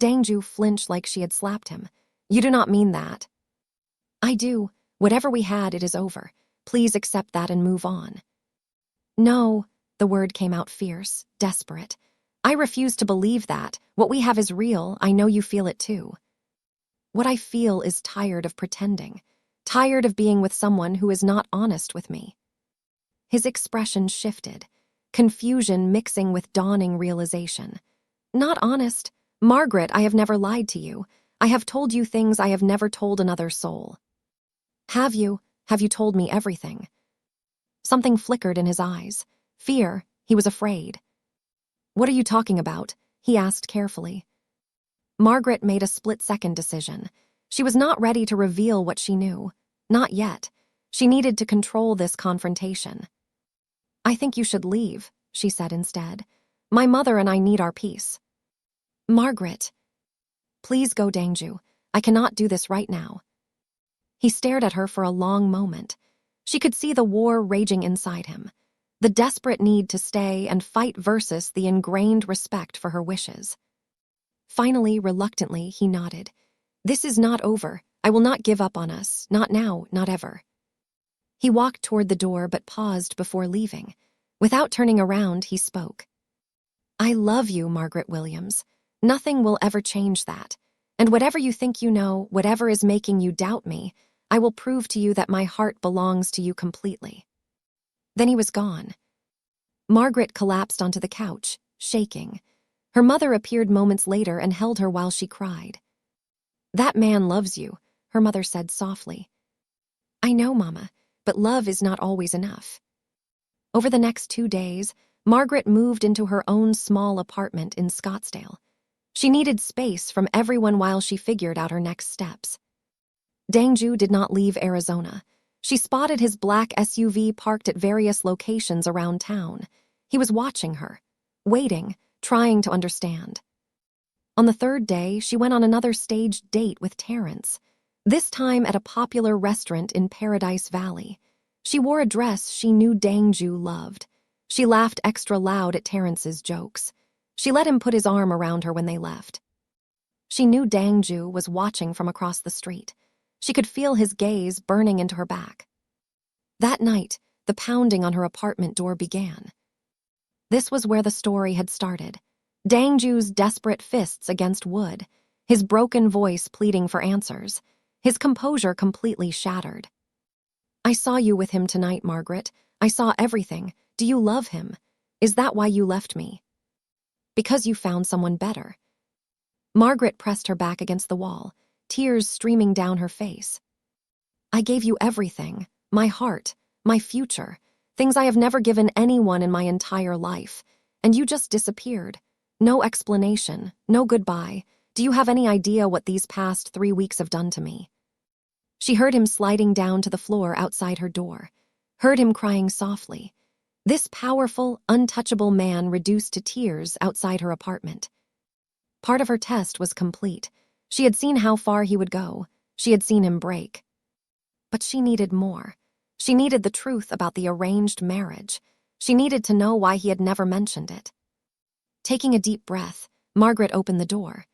Dangju flinched like she had slapped him. "You do not mean that." "I do. Whatever we had, it is over. Please accept that and move on." "No," the word came out fierce, desperate. "I refuse to believe that. What we have is real. I know you feel it too." "What I feel is tired of pretending. Tired of being with someone who is not honest with me." His expression shifted, confusion mixing with dawning realization. "Not honest? Margaret, I have never lied to you. I have told you things I have never told another soul." "Have you? Have you told me everything?" Something flickered in his eyes. Fear. He was afraid. "What are you talking about?" he asked carefully. Margaret made a split-second decision. She was not ready to reveal what she knew. Not yet. She needed to control this confrontation. "I think you should leave," she said instead. "My mother and I need our peace." "Margaret." "Please go, Dangju. I cannot do this right now." He stared at her for a long moment. She could see the war raging inside him, the desperate need to stay and fight versus the ingrained respect for her wishes. Finally, reluctantly, he nodded. "This is not over. I will not give up on us. Not now, not ever." He walked toward the door but paused before leaving. Without turning around, he spoke. "I love you, Margaret Williams. Nothing will ever change that. And whatever you think you know, whatever is making you doubt me, I will prove to you that my heart belongs to you completely." Then he was gone. Margaret collapsed onto the couch, shaking. Her mother appeared moments later and held her while she cried. "That man loves you," her mother said softly. "I know, Mama, but love is not always enough." Over the next 2 days, Margaret moved into her own small apartment in Scottsdale. She needed space from everyone while she figured out her next steps. Dangju did not leave Arizona. She spotted his black SUV parked at various locations around town. He was watching her, waiting, trying to understand. On the 3rd day, she went on another staged date with Terrence, this time at a popular restaurant in Paradise Valley. She wore a dress she knew Dangju loved. She laughed extra loud at Terrence's jokes. She let him put his arm around her when they left. She knew Dangju was watching from across the street. She could feel his gaze burning into her back. That night, the pounding on her apartment door began. This was where the story had started. Dangju's desperate fists against wood, his broken voice pleading for answers, his composure completely shattered. "I saw you with him tonight, Margaret. I saw everything. Do you love him? Is that why you left me?" "Because you found someone better." Margaret pressed her back against the wall, tears streaming down her face. "I gave you everything, my heart, my future, things I have never given anyone in my entire life, and you just disappeared. No explanation, no goodbye. Do you have any idea what these past 3 weeks have done to me?" She heard him sliding down to the floor outside her door, heard him crying softly. This powerful, untouchable man reduced to tears outside her apartment. Part of her test was complete. She had seen how far he would go. She had seen him break. But she needed more. She needed the truth about the arranged marriage. She needed to know why he had never mentioned it. Taking a deep breath, Margaret opened the door.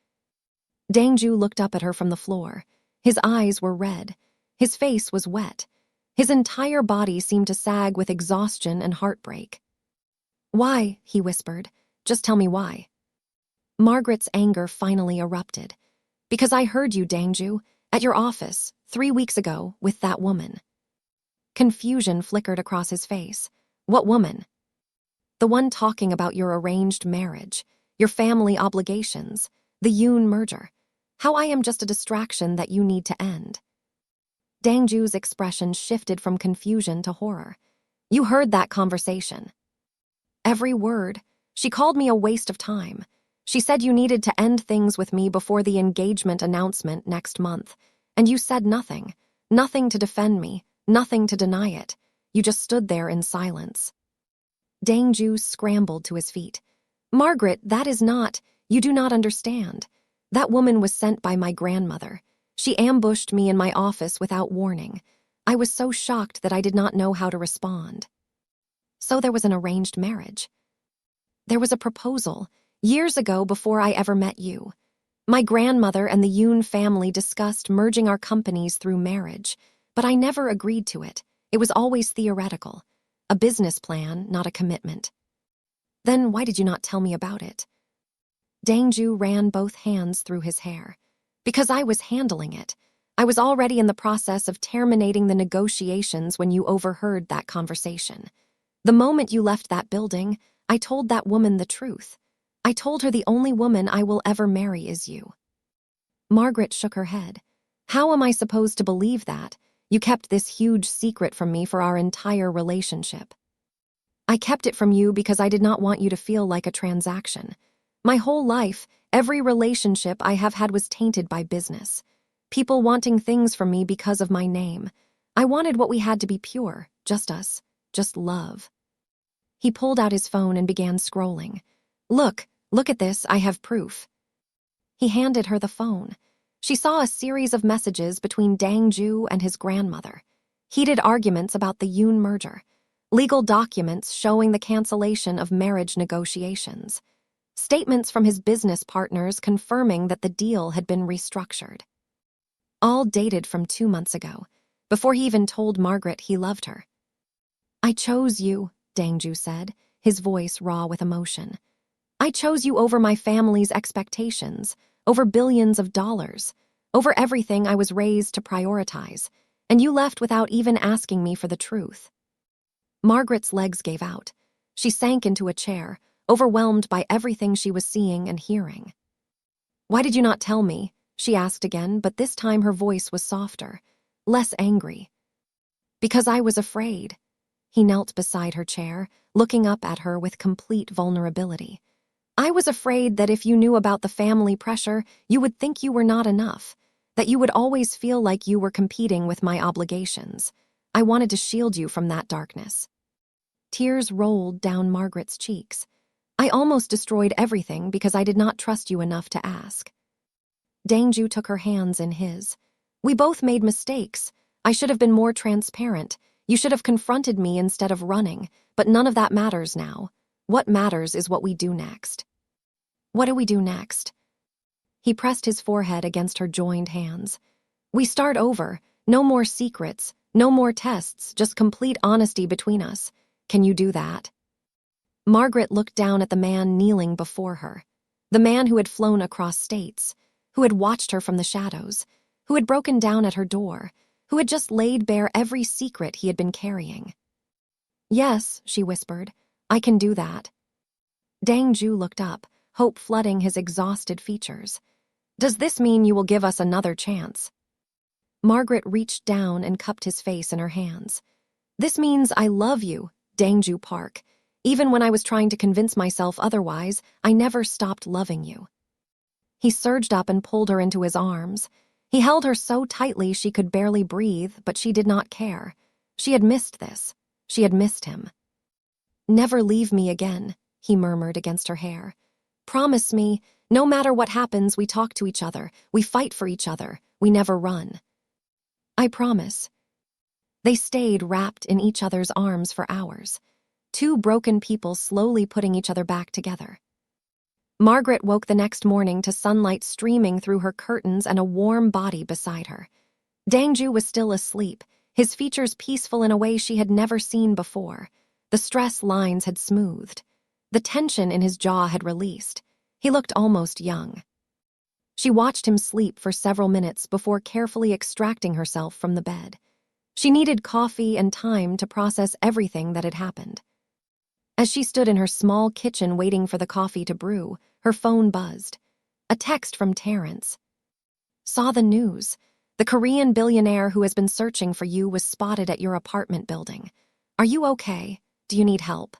Dangju looked up at her from the floor. His eyes were red. His face was wet. His entire body seemed to sag with exhaustion and heartbreak. "Why?" he whispered. "Just tell me why." Margaret's anger finally erupted. "Because I heard you, Dangju, at your office, 3 weeks ago, with that woman." Confusion flickered across his face. "What woman?" "The one talking about your arranged marriage, your family obligations, the Yoon merger. How I am just a distraction that you need to end." Dangju's expression shifted from confusion to horror. "You heard that conversation." "Every word. She called me a waste of time. She said you needed to end things with me before the engagement announcement next month. And you said nothing. Nothing to defend me, nothing to deny it. You just stood there in silence. Dangju scrambled to his feet. Margaret, that is not, you do not understand. That woman was sent by my grandmother. She ambushed me in my office without warning. I was so shocked that I did not know how to respond. So there was an arranged marriage. There was a proposal, years ago before I ever met you. My grandmother and the Yoon family discussed merging our companies through marriage, but I never agreed to it. It was always theoretical. A business plan, not a commitment. Then why did you not tell me about it? Dangju ran both hands through his hair. Because I was handling it. I was already in the process of terminating the negotiations when you overheard that conversation. The moment you left that building, I told that woman the truth. I told her the only woman I will ever marry is you. Margaret shook her head. How am I supposed to believe that? You kept this huge secret from me for our entire relationship. I kept it from you because I did not want you to feel like a transaction. My whole life, every relationship I have had was tainted by business. People wanting things from me because of my name. I wanted what we had to be pure, just us, just love. He pulled out his phone and began scrolling. Look at this, I have proof. He handed her the phone. She saw a series of messages between Dangju and his grandmother. Heated arguments about the Yoon merger. Legal documents showing the cancellation of marriage negotiations. Statements from his business partners confirming that the deal had been restructured. All dated from 2 months ago, before he even told Margaret he loved her. I chose you, Dangju said, his voice raw with emotion. I chose you over my family's expectations, over billions of dollars, over everything I was raised to prioritize, and you left without even asking me for the truth. Margaret's legs gave out. She sank into a chair, overwhelmed by everything she was seeing and hearing. Why did you not tell me? She asked again, but this time her voice was softer, less angry. Because I was afraid. He knelt beside her chair, looking up at her with complete vulnerability. I was afraid that if you knew about the family pressure, you would think you were not enough, that you would always feel like you were competing with my obligations. I wanted to shield you from that darkness. Tears rolled down Margaret's cheeks. I almost destroyed everything because I did not trust you enough to ask. Dangju took her hands in his. We both made mistakes. I should have been more transparent. You should have confronted me instead of running, but none of that matters now. What matters is what we do next. What do we do next? He pressed his forehead against her joined hands. We start over. No more secrets. No more tests. Just complete honesty between us. Can you do that? Margaret looked down at the man kneeling before her. The man who had flown across states, who had watched her from the shadows, who had broken down at her door, who had just laid bare every secret he had been carrying. Yes, she whispered, I can do that. Dangju looked up, hope flooding his exhausted features. Does this mean you will give us another chance? Margaret reached down and cupped his face in her hands. This means I love you, Dangju Park. Even when I was trying to convince myself otherwise, I never stopped loving you. He surged up and pulled her into his arms. He held her so tightly she could barely breathe, but she did not care. She had missed this. She had missed him. Never leave me again, he murmured against her hair. Promise me, no matter what happens, we talk to each other, we fight for each other, we never run. I promise. They stayed wrapped in each other's arms for hours. Two broken people slowly putting each other back together. Margaret woke the next morning to sunlight streaming through her curtains and a warm body beside her. Dangju was still asleep, his features peaceful in a way she had never seen before. The stress lines had smoothed. The tension in his jaw had released. He looked almost young. She watched him sleep for several minutes before carefully extracting herself from the bed. She needed coffee and time to process everything that had happened. As she stood in her small kitchen waiting for the coffee to brew, her phone buzzed. A text from Terrence. Saw the news. The Korean billionaire who has been searching for you was spotted at your apartment building. Are you okay? Do you need help?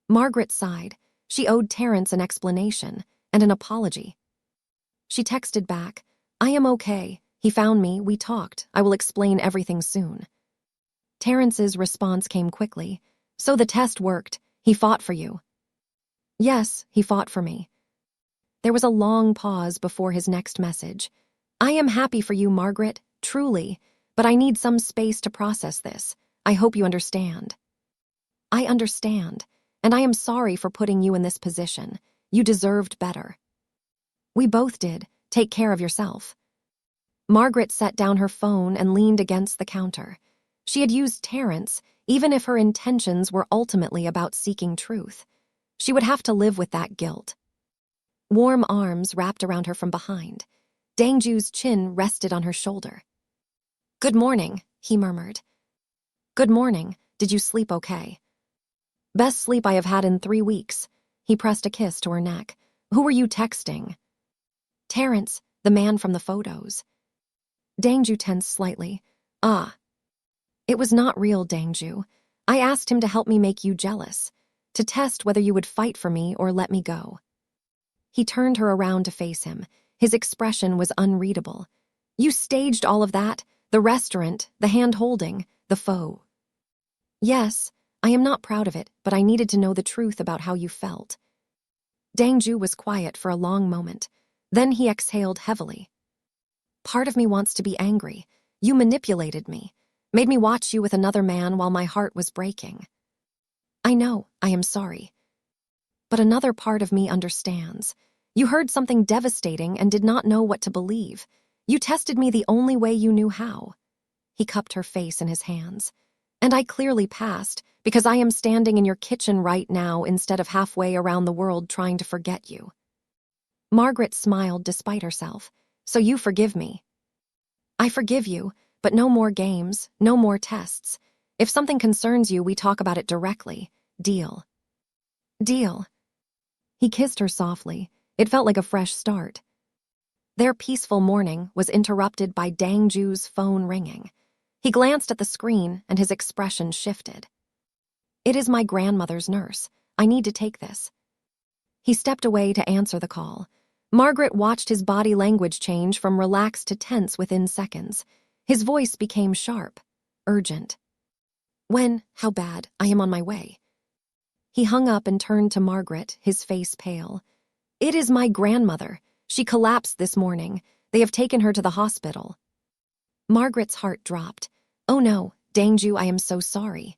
Margaret sighed. She owed Terrence an explanation and an apology. She texted back, I am okay. He found me, we talked. I will explain everything soon. Terrence's response came quickly. So the test worked. He fought for you. Yes, he fought for me. There was a long pause before his next message. I am happy for you, Margaret, truly, but I need some space to process this. I hope you understand. I understand, and I am sorry for putting you in this position. You deserved better. We both did. Take care of yourself. Margaret set down her phone and leaned against the counter. She had used Terrence, even if her intentions were ultimately about seeking truth. She would have to live with that guilt. Warm arms wrapped around her from behind. Dangju's chin rested on her shoulder. Good morning, he murmured. Good morning. Did you sleep okay? Best sleep I have had in 3 weeks. He pressed a kiss to her neck. Who were you texting? Terrence, the man from the photos. Dangju tensed slightly. Ah. It was not real, Dangju. I asked him to help me make you jealous, to test whether you would fight for me or let me go. He turned her around to face him. His expression was unreadable. You staged all of that, the restaurant, the hand-holding, the foe. Yes, I am not proud of it, but I needed to know the truth about how you felt. Dangju was quiet for a long moment. Then he exhaled heavily. Part of me wants to be angry. You manipulated me, made me watch you with another man while my heart was breaking. I know, I am sorry. But another part of me understands. You heard something devastating and did not know what to believe. You tested me the only way you knew how. He cupped her face in his hands. And I clearly passed, because I am standing in your kitchen right now instead of halfway around the world trying to forget you. Margaret smiled despite herself. So you forgive me. I forgive you, but no more games, no more tests. If something concerns you, we talk about it directly. Deal. Deal. He kissed her softly. It felt like a fresh start. Their peaceful morning was interrupted by Dangju's phone ringing. He glanced at the screen and his expression shifted. It is my grandmother's nurse. I need to take this. He stepped away to answer the call. Margaret watched his body language change from relaxed to tense within seconds. His voice became sharp, urgent. When? How bad? I am on my way. He hung up and turned to Margaret, his face pale. It is my grandmother. She collapsed this morning. They have taken her to the hospital. Margaret's heart dropped. Oh no, Dangju, I am so sorry.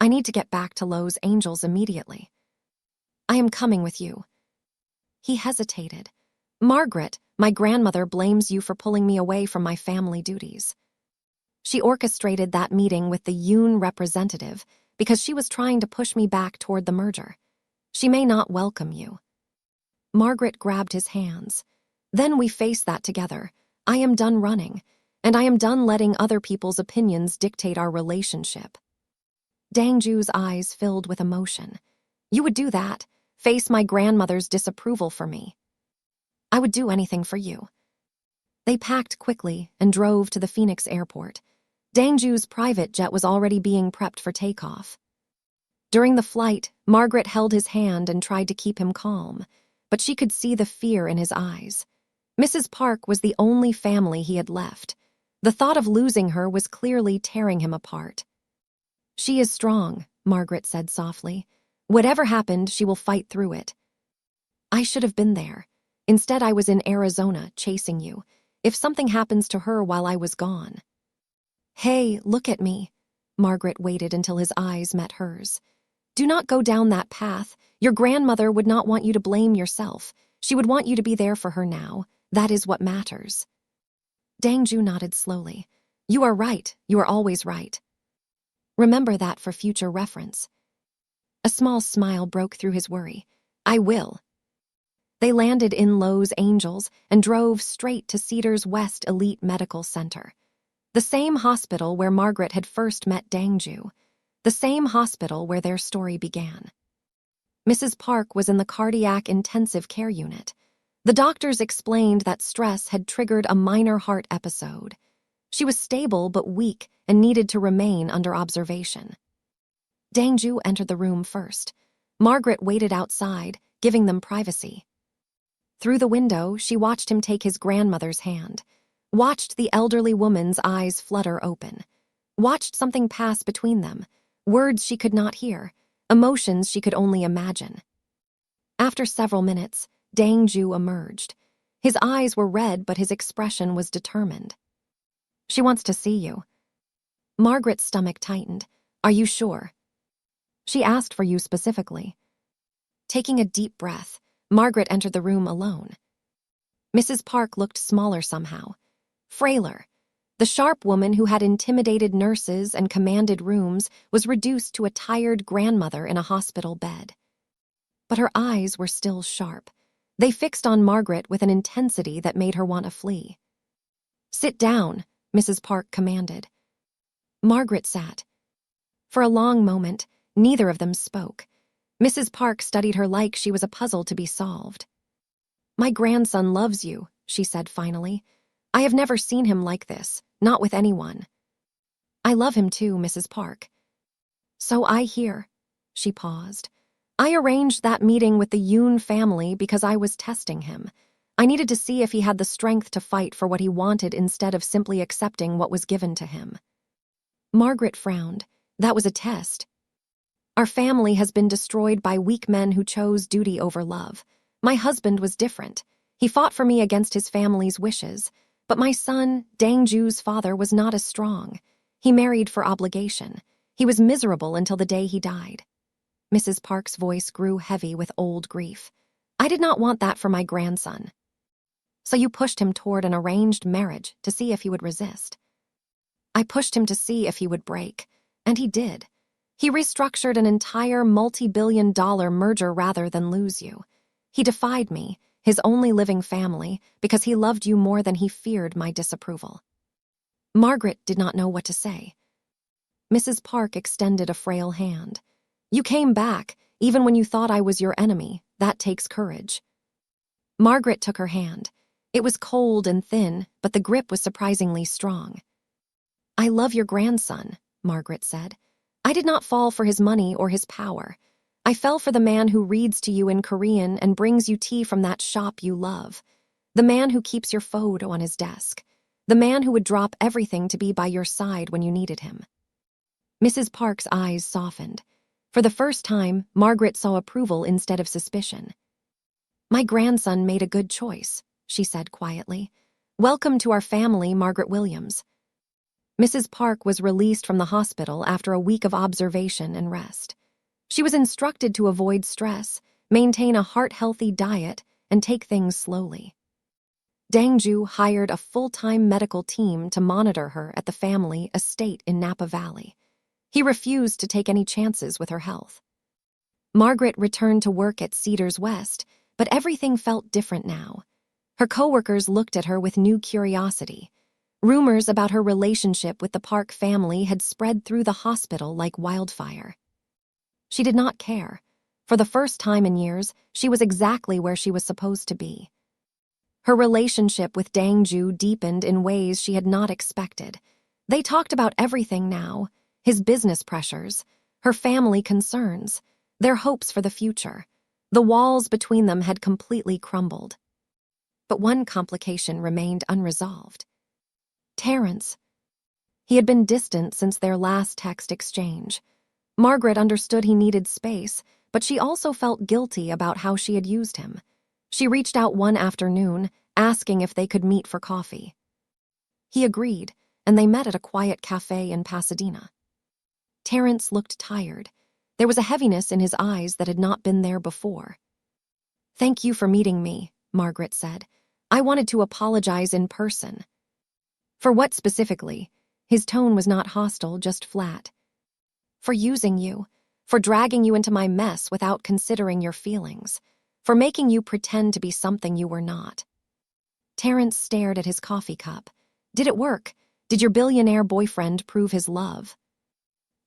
I need to get back to Los Angeles immediately. I am coming with you. He hesitated. Margaret, my grandmother blames you for pulling me away from my family duties. She orchestrated that meeting with the Yoon representative because she was trying to push me back toward the merger. She may not welcome you. Margaret grabbed his hands. Then we face that together. I am done running, and I am done letting other people's opinions dictate our relationship. Dangju's eyes filled with emotion. You would do that, face my grandmother's disapproval for me. I would do anything for you. They packed quickly and drove to the Phoenix airport. Dangju's private jet was already being prepped for takeoff. During the flight, Margaret held his hand and tried to keep him calm, but she could see the fear in his eyes. Mrs. Park was the only family he had left. The thought of losing her was clearly tearing him apart. She is strong, Margaret said softly. Whatever happened, she will fight through it. I should have been there. Instead, I was in Arizona, chasing you. If something happens to her while I was gone. Hey, look at me. Margaret waited until his eyes met hers. Do not go down that path. Your grandmother would not want you to blame yourself. She would want you to be there for her now. That is what matters. Dangju nodded slowly. You are right. You are always right. Remember that for future reference. A small smile broke through his worry. I will. They landed in Los Angeles and drove straight to Cedar's West Elite Medical Center. The same hospital where Margaret had first met Dangju. The same hospital where their story began. Mrs. Park was in the cardiac intensive care unit. The doctors explained that stress had triggered a minor heart episode. She was stable but weak and needed to remain under observation. Dangju entered the room first. Margaret waited outside, giving them privacy. Through the window, she watched him take his grandmother's hand, watched the elderly woman's eyes flutter open. watched something pass between them, words she could not hear, emotions she could only imagine. After several minutes, Dangju emerged. His eyes were red, but his expression was determined. "She wants to see you." Margaret's stomach tightened. "Are you sure?" "She asked for you specifically." Taking a deep breath, Margaret entered the room alone. Mrs. Park looked smaller somehow, frailer. The sharp woman who had intimidated nurses and commanded rooms was reduced to a tired grandmother in a hospital bed. But her eyes were still sharp. They fixed on Margaret with an intensity that made her want to flee. "Sit down," Mrs. Park commanded. Margaret sat. For a long moment, neither of them spoke. Mrs. Park studied her like she was a puzzle to be solved. "My grandson loves you," she said finally. "I have never seen him like this, not with anyone." "I love him too, Mrs. Park." "So I hear." She paused. "I arranged that meeting with the Yoon family because I was testing him. I needed to see if he had the strength to fight for what he wanted instead of simply accepting what was given to him." Margaret frowned. "That was a test." "Our family has been destroyed by weak men who chose duty over love. My husband was different. He fought for me against his family's wishes. But my son, Dangju's father, was not as strong. He married for obligation. He was miserable until the day he died." Mrs. Park's voice grew heavy with old grief. "I did not want that for my grandson." "So you pushed him toward an arranged marriage to see if he would resist." "I pushed him to see if he would break. And he did. He restructured an entire multi-billion-dollar merger rather than lose you. He defied me, his only living family, because he loved you more than he feared my disapproval." Margaret did not know what to say. Mrs. Park extended a frail hand. "You came back, even when you thought I was your enemy. That takes courage." Margaret took her hand. It was cold and thin, but the grip was surprisingly strong. "I love your grandson," Margaret said. "I did not fall for his money or his power. I fell for the man who reads to you in Korean and brings you tea from that shop you love. The man who keeps your photo on his desk. The man who would drop everything to be by your side when you needed him." Mrs. Park's eyes softened. For the first time, Margaret saw approval instead of suspicion. "My grandson made a good choice," she said quietly. "Welcome to our family, Margaret Williams." Mrs. Park was released from the hospital after a week of observation and rest. She was instructed to avoid stress, maintain a heart-healthy diet, and take things slowly. Dangju hired a full-time medical team to monitor her at the family estate in Napa Valley. He refused to take any chances with her health. Margaret returned to work at Cedars West, but everything felt different now. Her coworkers looked at her with new curiosity. Rumors about her relationship with the Park family had spread through the hospital like wildfire. She did not care. For the first time in years, she was exactly where she was supposed to be. Her relationship with Dangju deepened in ways she had not expected. They talked about everything now: his business pressures, her family concerns, their hopes for the future. The walls between them had completely crumbled. But one complication remained unresolved. Terrence. He had been distant since their last text exchange. Margaret understood he needed space, but she also felt guilty about how she had used him. She reached out one afternoon, asking if they could meet for coffee. He agreed, and they met at a quiet cafe in Pasadena. Terrence looked tired. There was a heaviness in his eyes that had not been there before. "Thank you for meeting me," Margaret said. "I wanted to apologize in person." "For what specifically?" His tone was not hostile, just flat. "For using you. For dragging you into my mess without considering your feelings. For making you pretend to be something you were not." Terrence stared at his coffee cup. "Did it work? Did your billionaire boyfriend prove his love?"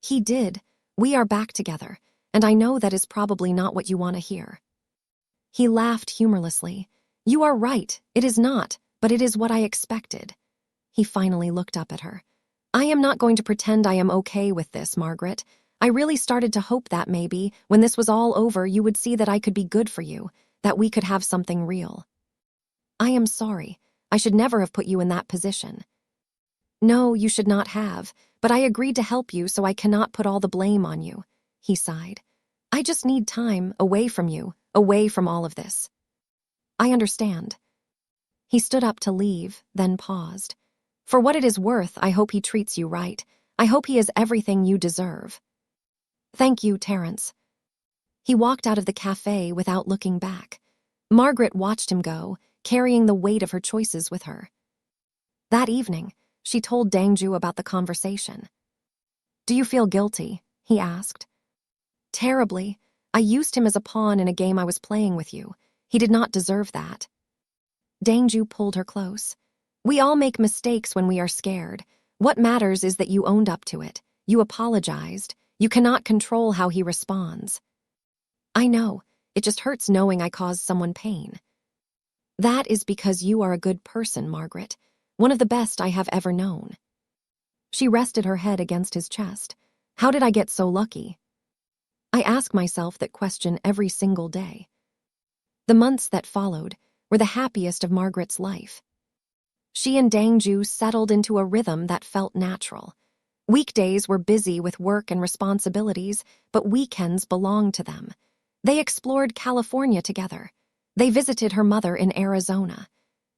"He did. We are back together, and I know that is probably not what you want to hear." He laughed humorlessly. "You are right, it is not, but it is what I expected." He finally looked up at her. "I am not going to pretend I am okay with this, Margaret. I really started to hope that maybe, when this was all over, you would see that I could be good for you, that we could have something real." "I am sorry. I should never have put you in that position." "No, you should not have, but I agreed to help you, so I cannot put all the blame on you," he sighed. "I just need time away from you, away from all of this." "I understand." He stood up to leave, then paused. "For what it is worth, I hope he treats you right. I hope he is everything you deserve." "Thank you, Terrence." He walked out of the cafe without looking back. Margaret watched him go, carrying the weight of her choices with her. That evening, she told Dangju about the conversation. "Do you feel guilty?" he asked. "Terribly. I used him as a pawn in a game I was playing with you. He did not deserve that." Dangju pulled her close. "We all make mistakes when we are scared. What matters is that you owned up to it. You apologized. You cannot control how he responds." "I know. It just hurts knowing I caused someone pain." "That is because you are a good person, Margaret. One of the best I have ever known." She rested her head against his chest. "How did I get so lucky?" "I ask myself that question every single day." The months that followed were the happiest of Margaret's life. She and Dangju settled into a rhythm that felt natural. Weekdays were busy with work and responsibilities, but weekends belonged to them. They explored California together. They visited her mother in Arizona.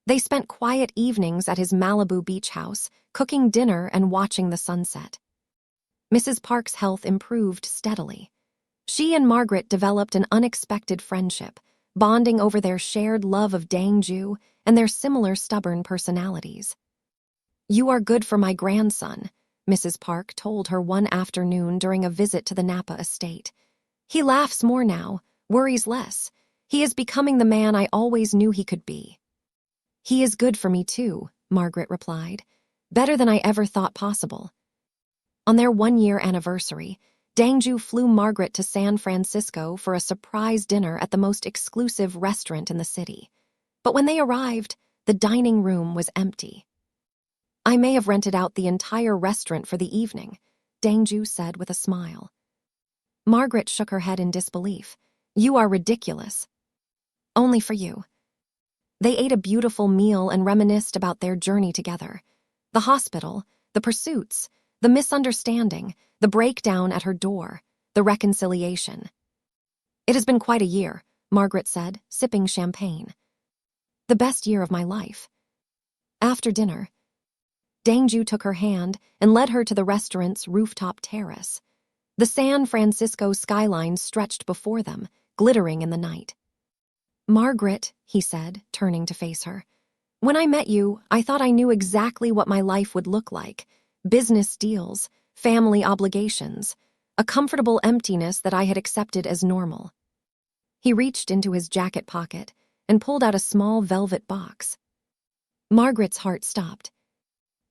They spent quiet evenings at his Malibu beach house, cooking dinner and watching the sunset. Mrs. Park's health improved steadily. She and Margaret developed an unexpected friendship, bonding over their shared love of Dangju and their similar stubborn personalities. "You are good for my grandson," Mrs. Park told her one afternoon during a visit to the Napa estate. "He laughs more now, worries less. He is becoming the man I always knew he could be." "He is good for me too," Margaret replied. "Better than I ever thought possible." On their one-year anniversary, Dangju flew Margaret to San Francisco for a surprise dinner at the most exclusive restaurant in the city. But when they arrived, the dining room was empty. "I may have rented out the entire restaurant for the evening," Dangju said with a smile. Margaret shook her head in disbelief. "You are ridiculous." "Only for you." They ate a beautiful meal and reminisced about their journey together. The hospital, the pursuits, the misunderstanding, the breakdown at her door, the reconciliation. "It has been quite a year," Margaret said, sipping champagne. "The best year of my life." After dinner, Dangju took her hand and led her to the restaurant's rooftop terrace. The San Francisco skyline stretched before them, glittering in the night. "Margaret," he said, turning to face her, "when I met you, I thought I knew exactly what my life would look like. Business deals, family obligations, a comfortable emptiness that I had accepted as normal." He reached into his jacket pocket and pulled out a small velvet box. Margaret's heart stopped.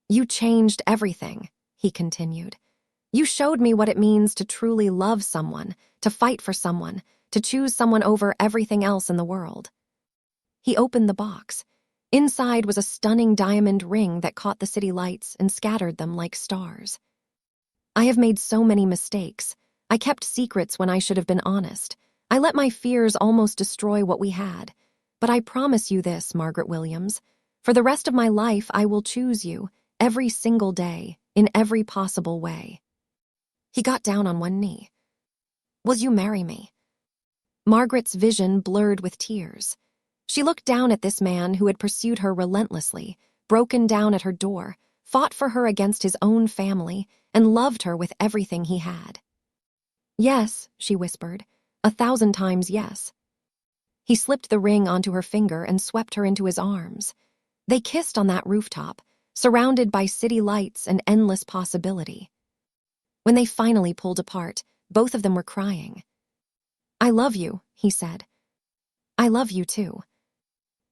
"You changed everything," he continued. "You showed me what it means to truly love someone, to fight for someone, to choose someone over everything else in the world." He opened the box. Inside was a stunning diamond ring that caught the city lights and scattered them like stars. "I have made so many mistakes. I kept secrets when I should have been honest. I let my fears almost destroy what we had. But I promise you this, Margaret Williams. For the rest of my life, I will choose you, every single day, in every possible way." He got down on one knee. "Will you marry me?" Margaret's vision blurred with tears. She looked down at this man who had pursued her relentlessly, broken down at her door, fought for her against his own family, and loved her with everything he had. "Yes," she whispered, 1,000 times yes. He slipped the ring onto her finger and swept her into his arms. They kissed on that rooftop, surrounded by city lights and endless possibility. When they finally pulled apart, both of them were crying. "I love you," he said. "I love you too."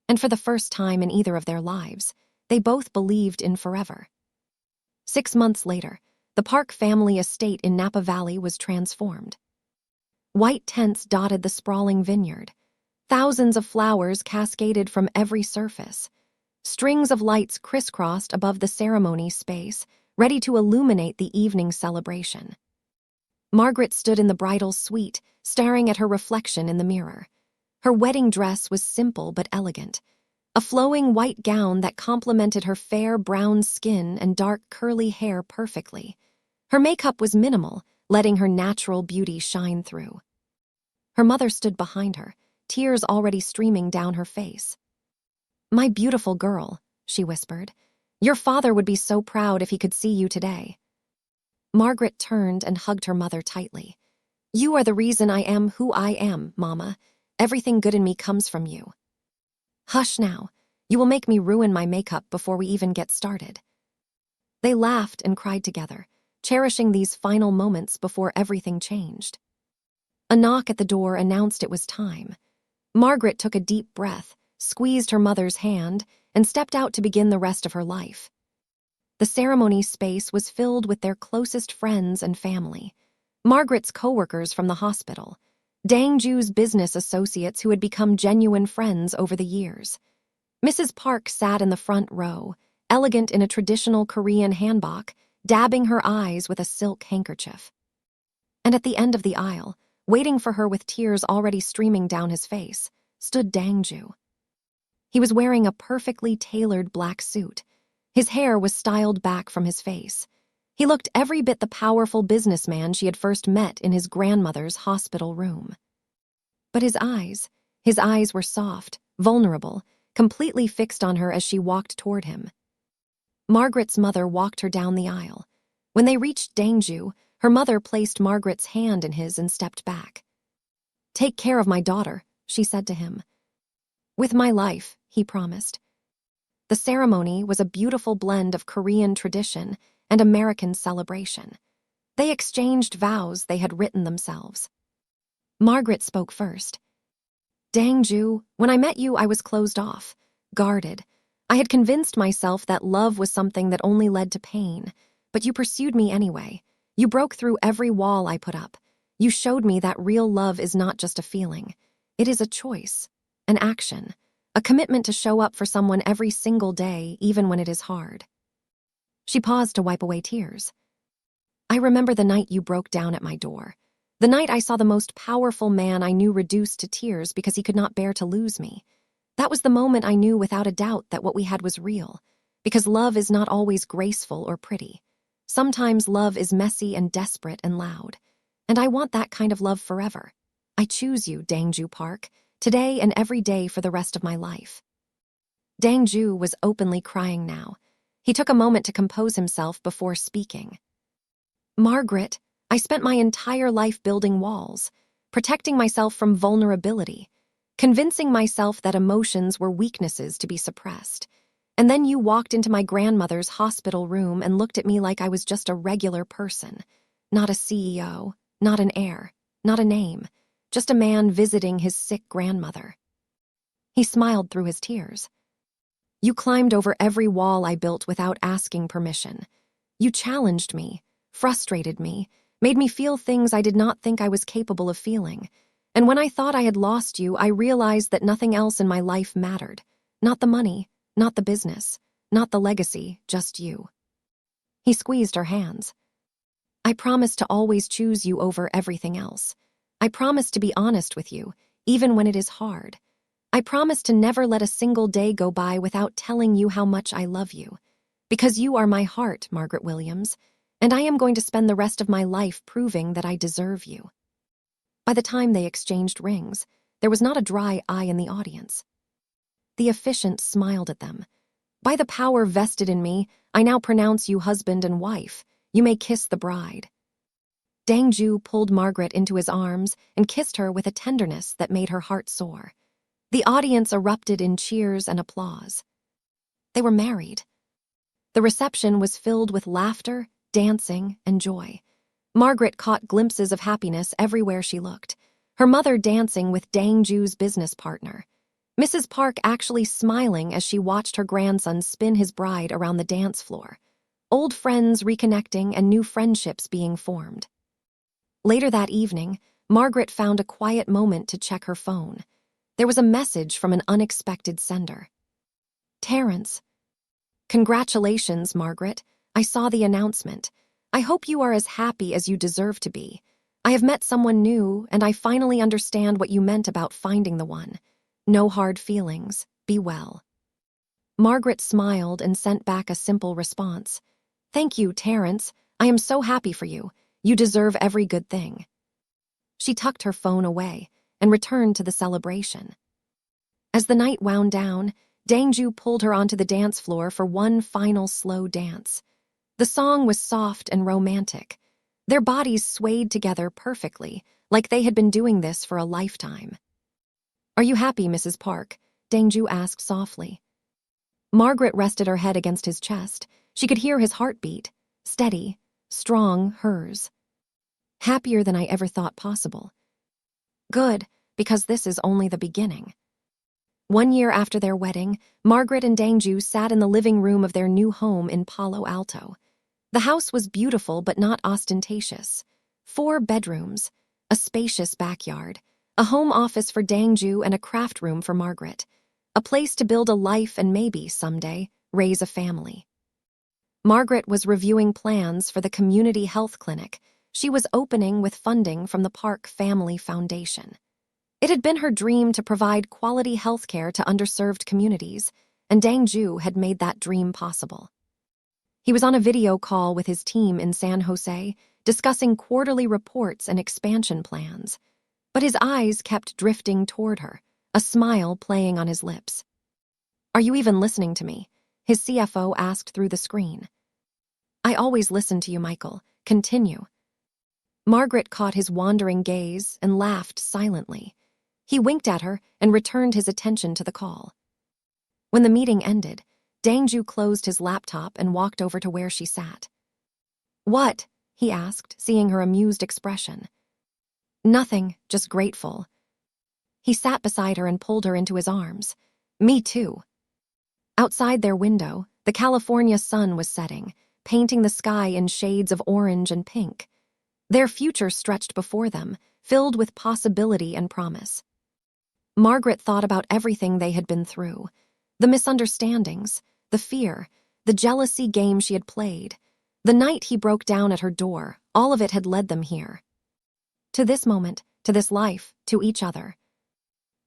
And for the first time in either of their lives, they both believed in forever. 6 months later, the Park family estate in Napa Valley was transformed. White tents dotted the sprawling vineyard. Thousands of flowers cascaded from every surface. Strings of lights crisscrossed above the ceremony space, ready to illuminate the evening celebration. Margaret stood in the bridal suite, staring at her reflection in the mirror. Her wedding dress was simple but elegant, a flowing white gown that complemented her fair brown skin and dark curly hair perfectly. Her makeup was minimal, letting her natural beauty shine through. Her mother stood behind her, tears already streaming down her face. "My beautiful girl," she whispered. "Your father would be so proud if he could see you today." Margaret turned and hugged her mother tightly. "You are the reason I am who I am, Mama. Everything good in me comes from you." "Hush now. You will make me ruin my makeup before we even get started." They laughed and cried together, cherishing these final moments before everything changed. A knock at the door announced it was time. Margaret took a deep breath, squeezed her mother's hand, and stepped out to begin the rest of her life. The ceremony space was filled with their closest friends and family. Margaret's coworkers from the hospital, Dangju's business associates who had become genuine friends over the years. Mrs. Park sat in the front row, elegant in a traditional Korean hanbok, dabbing her eyes with a silk handkerchief. And at the end of the aisle, waiting for her with tears already streaming down his face, stood Dangju. He was wearing a perfectly tailored black suit. His hair was styled back from his face. He looked every bit the powerful businessman she had first met in his grandmother's hospital room. But his eyes were soft, vulnerable, completely fixed on her as she walked toward him. Margaret's mother walked her down the aisle. When they reached Dangju, her mother placed Margaret's hand in his and stepped back. "Take care of my daughter," she said to him. "With my life," he promised. The ceremony was a beautiful blend of Korean tradition and American celebration. They exchanged vows they had written themselves. Margaret spoke first. "Dangju, when I met you, I was closed off, guarded. I had convinced myself that love was something that only led to pain, but you pursued me anyway. You broke through every wall I put up. You showed me that real love is not just a feeling. It is a choice, an action, a commitment to show up for someone every single day, even when it is hard." She paused to wipe away tears. "I remember the night you broke down at my door. The night I saw the most powerful man I knew reduced to tears because he could not bear to lose me. That was the moment I knew without a doubt that what we had was real, because love is not always graceful or pretty. Sometimes love is messy and desperate and loud. And I want that kind of love forever. I choose you, Dangju Park, today and every day for the rest of my life." Dangju was openly crying now. He took a moment to compose himself before speaking. "Margaret, I spent my entire life building walls, protecting myself from vulnerability, convincing myself that emotions were weaknesses to be suppressed. And then you walked into my grandmother's hospital room and looked at me like I was just a regular person, not a CEO, not an heir, not a name, just a man visiting his sick grandmother." He smiled through his tears. "You climbed over every wall I built without asking permission. You challenged me, frustrated me, made me feel things I did not think I was capable of feeling. And when I thought I had lost you, I realized that nothing else in my life mattered. Not the money, not the business, not the legacy, just you." He squeezed her hands. "I promise to always choose you over everything else. I promise to be honest with you, even when it is hard. I promise to never let a single day go by without telling you how much I love you. Because you are my heart, Margaret Williams, and I am going to spend the rest of my life proving that I deserve you." By the time they exchanged rings, there was not a dry eye in the audience. The officiant smiled at them. "By the power vested in me, I now pronounce you husband and wife. You may kiss the bride." Dangju pulled Margaret into his arms and kissed her with a tenderness that made her heart soar. The audience erupted in cheers and applause. They were married. The reception was filled with laughter, dancing, and joy. Margaret caught glimpses of happiness everywhere she looked. Her mother dancing with Dangju's business partner. Mrs. Park actually smiling as she watched her grandson spin his bride around the dance floor. Old friends reconnecting and new friendships being formed. Later that evening, Margaret found a quiet moment to check her phone. There was a message from an unexpected sender. "Terrence. Congratulations, Margaret. I saw the announcement. I hope you are as happy as you deserve to be. I have met someone new, and I finally understand what you meant about finding the one. No hard feelings. Be well." Margaret smiled and sent back a simple response. "Thank you, Terrence. I am so happy for you. You deserve every good thing." She tucked her phone away and returned to the celebration. As the night wound down, Dangju pulled her onto the dance floor for one final slow dance. The song was soft and romantic. Their bodies swayed together perfectly, like they had been doing this for a lifetime. "Are you happy, Mrs. Park?" Dangju asked softly. Margaret rested her head against his chest. She could hear his heartbeat, steady, strong, hers. "Happier than I ever thought possible." "Good, because this is only the beginning." 1 year after their wedding, Margaret and Dangju sat in the living room of their new home in Palo Alto. The house was beautiful but not ostentatious. 4 bedrooms, a spacious backyard, a home office for Dangju and a craft room for Margaret. A place to build a life and maybe, someday, raise a family. Margaret was reviewing plans for the community health clinic she was opening with funding from the Park Family Foundation. It had been her dream to provide quality health care to underserved communities, and Dangju had made that dream possible. He was on a video call with his team in San Jose, discussing quarterly reports and expansion plans. But his eyes kept drifting toward her, a smile playing on his lips. "Are you even listening to me?" his CFO asked through the screen. "I always listen to you, Michael. Continue." Margaret caught his wandering gaze and laughed silently. He winked at her and returned his attention to the call. When the meeting ended, Dangju closed his laptop and walked over to where she sat. "What?" he asked, seeing her amused expression. "Nothing, just grateful." He sat beside her and pulled her into his arms. "Me too." Outside their window, the California sun was setting, painting the sky in shades of orange and pink. Their future stretched before them, filled with possibility and promise. Margaret thought about everything they had been through, the misunderstandings, the fear, the jealousy game she had played. The night he broke down at her door, all of it had led them here. To this moment, to this life, to each other.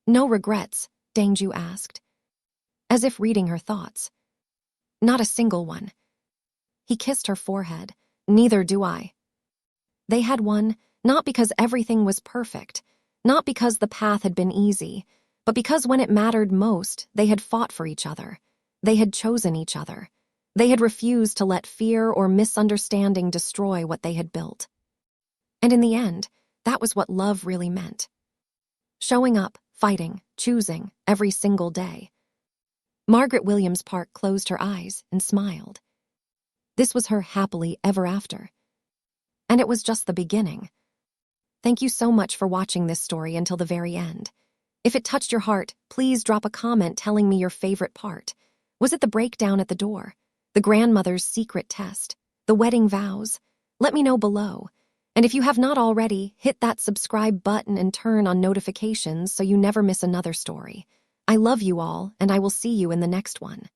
"No regrets?" Dangju asked, as if reading her thoughts. "Not a single one." He kissed her forehead. "Neither do I." They had one, not because everything was perfect, not because the path had been easy, but because when it mattered most, they had fought for each other. They had chosen each other. They had refused to let fear or misunderstanding destroy what they had built. And in the end, that was what love really meant. Showing up, fighting, choosing, every single day. Margaret Williams Park closed her eyes and smiled. This was her happily ever after. And it was just the beginning. Thank you so much for watching this story until the very end. If it touched your heart, please drop a comment telling me your favorite part. Was it the breakdown at the door? The grandmother's secret test? The wedding vows? Let me know below. And if you have not already, hit that subscribe button and turn on notifications so you never miss another story. I love you all, and I will see you in the next one.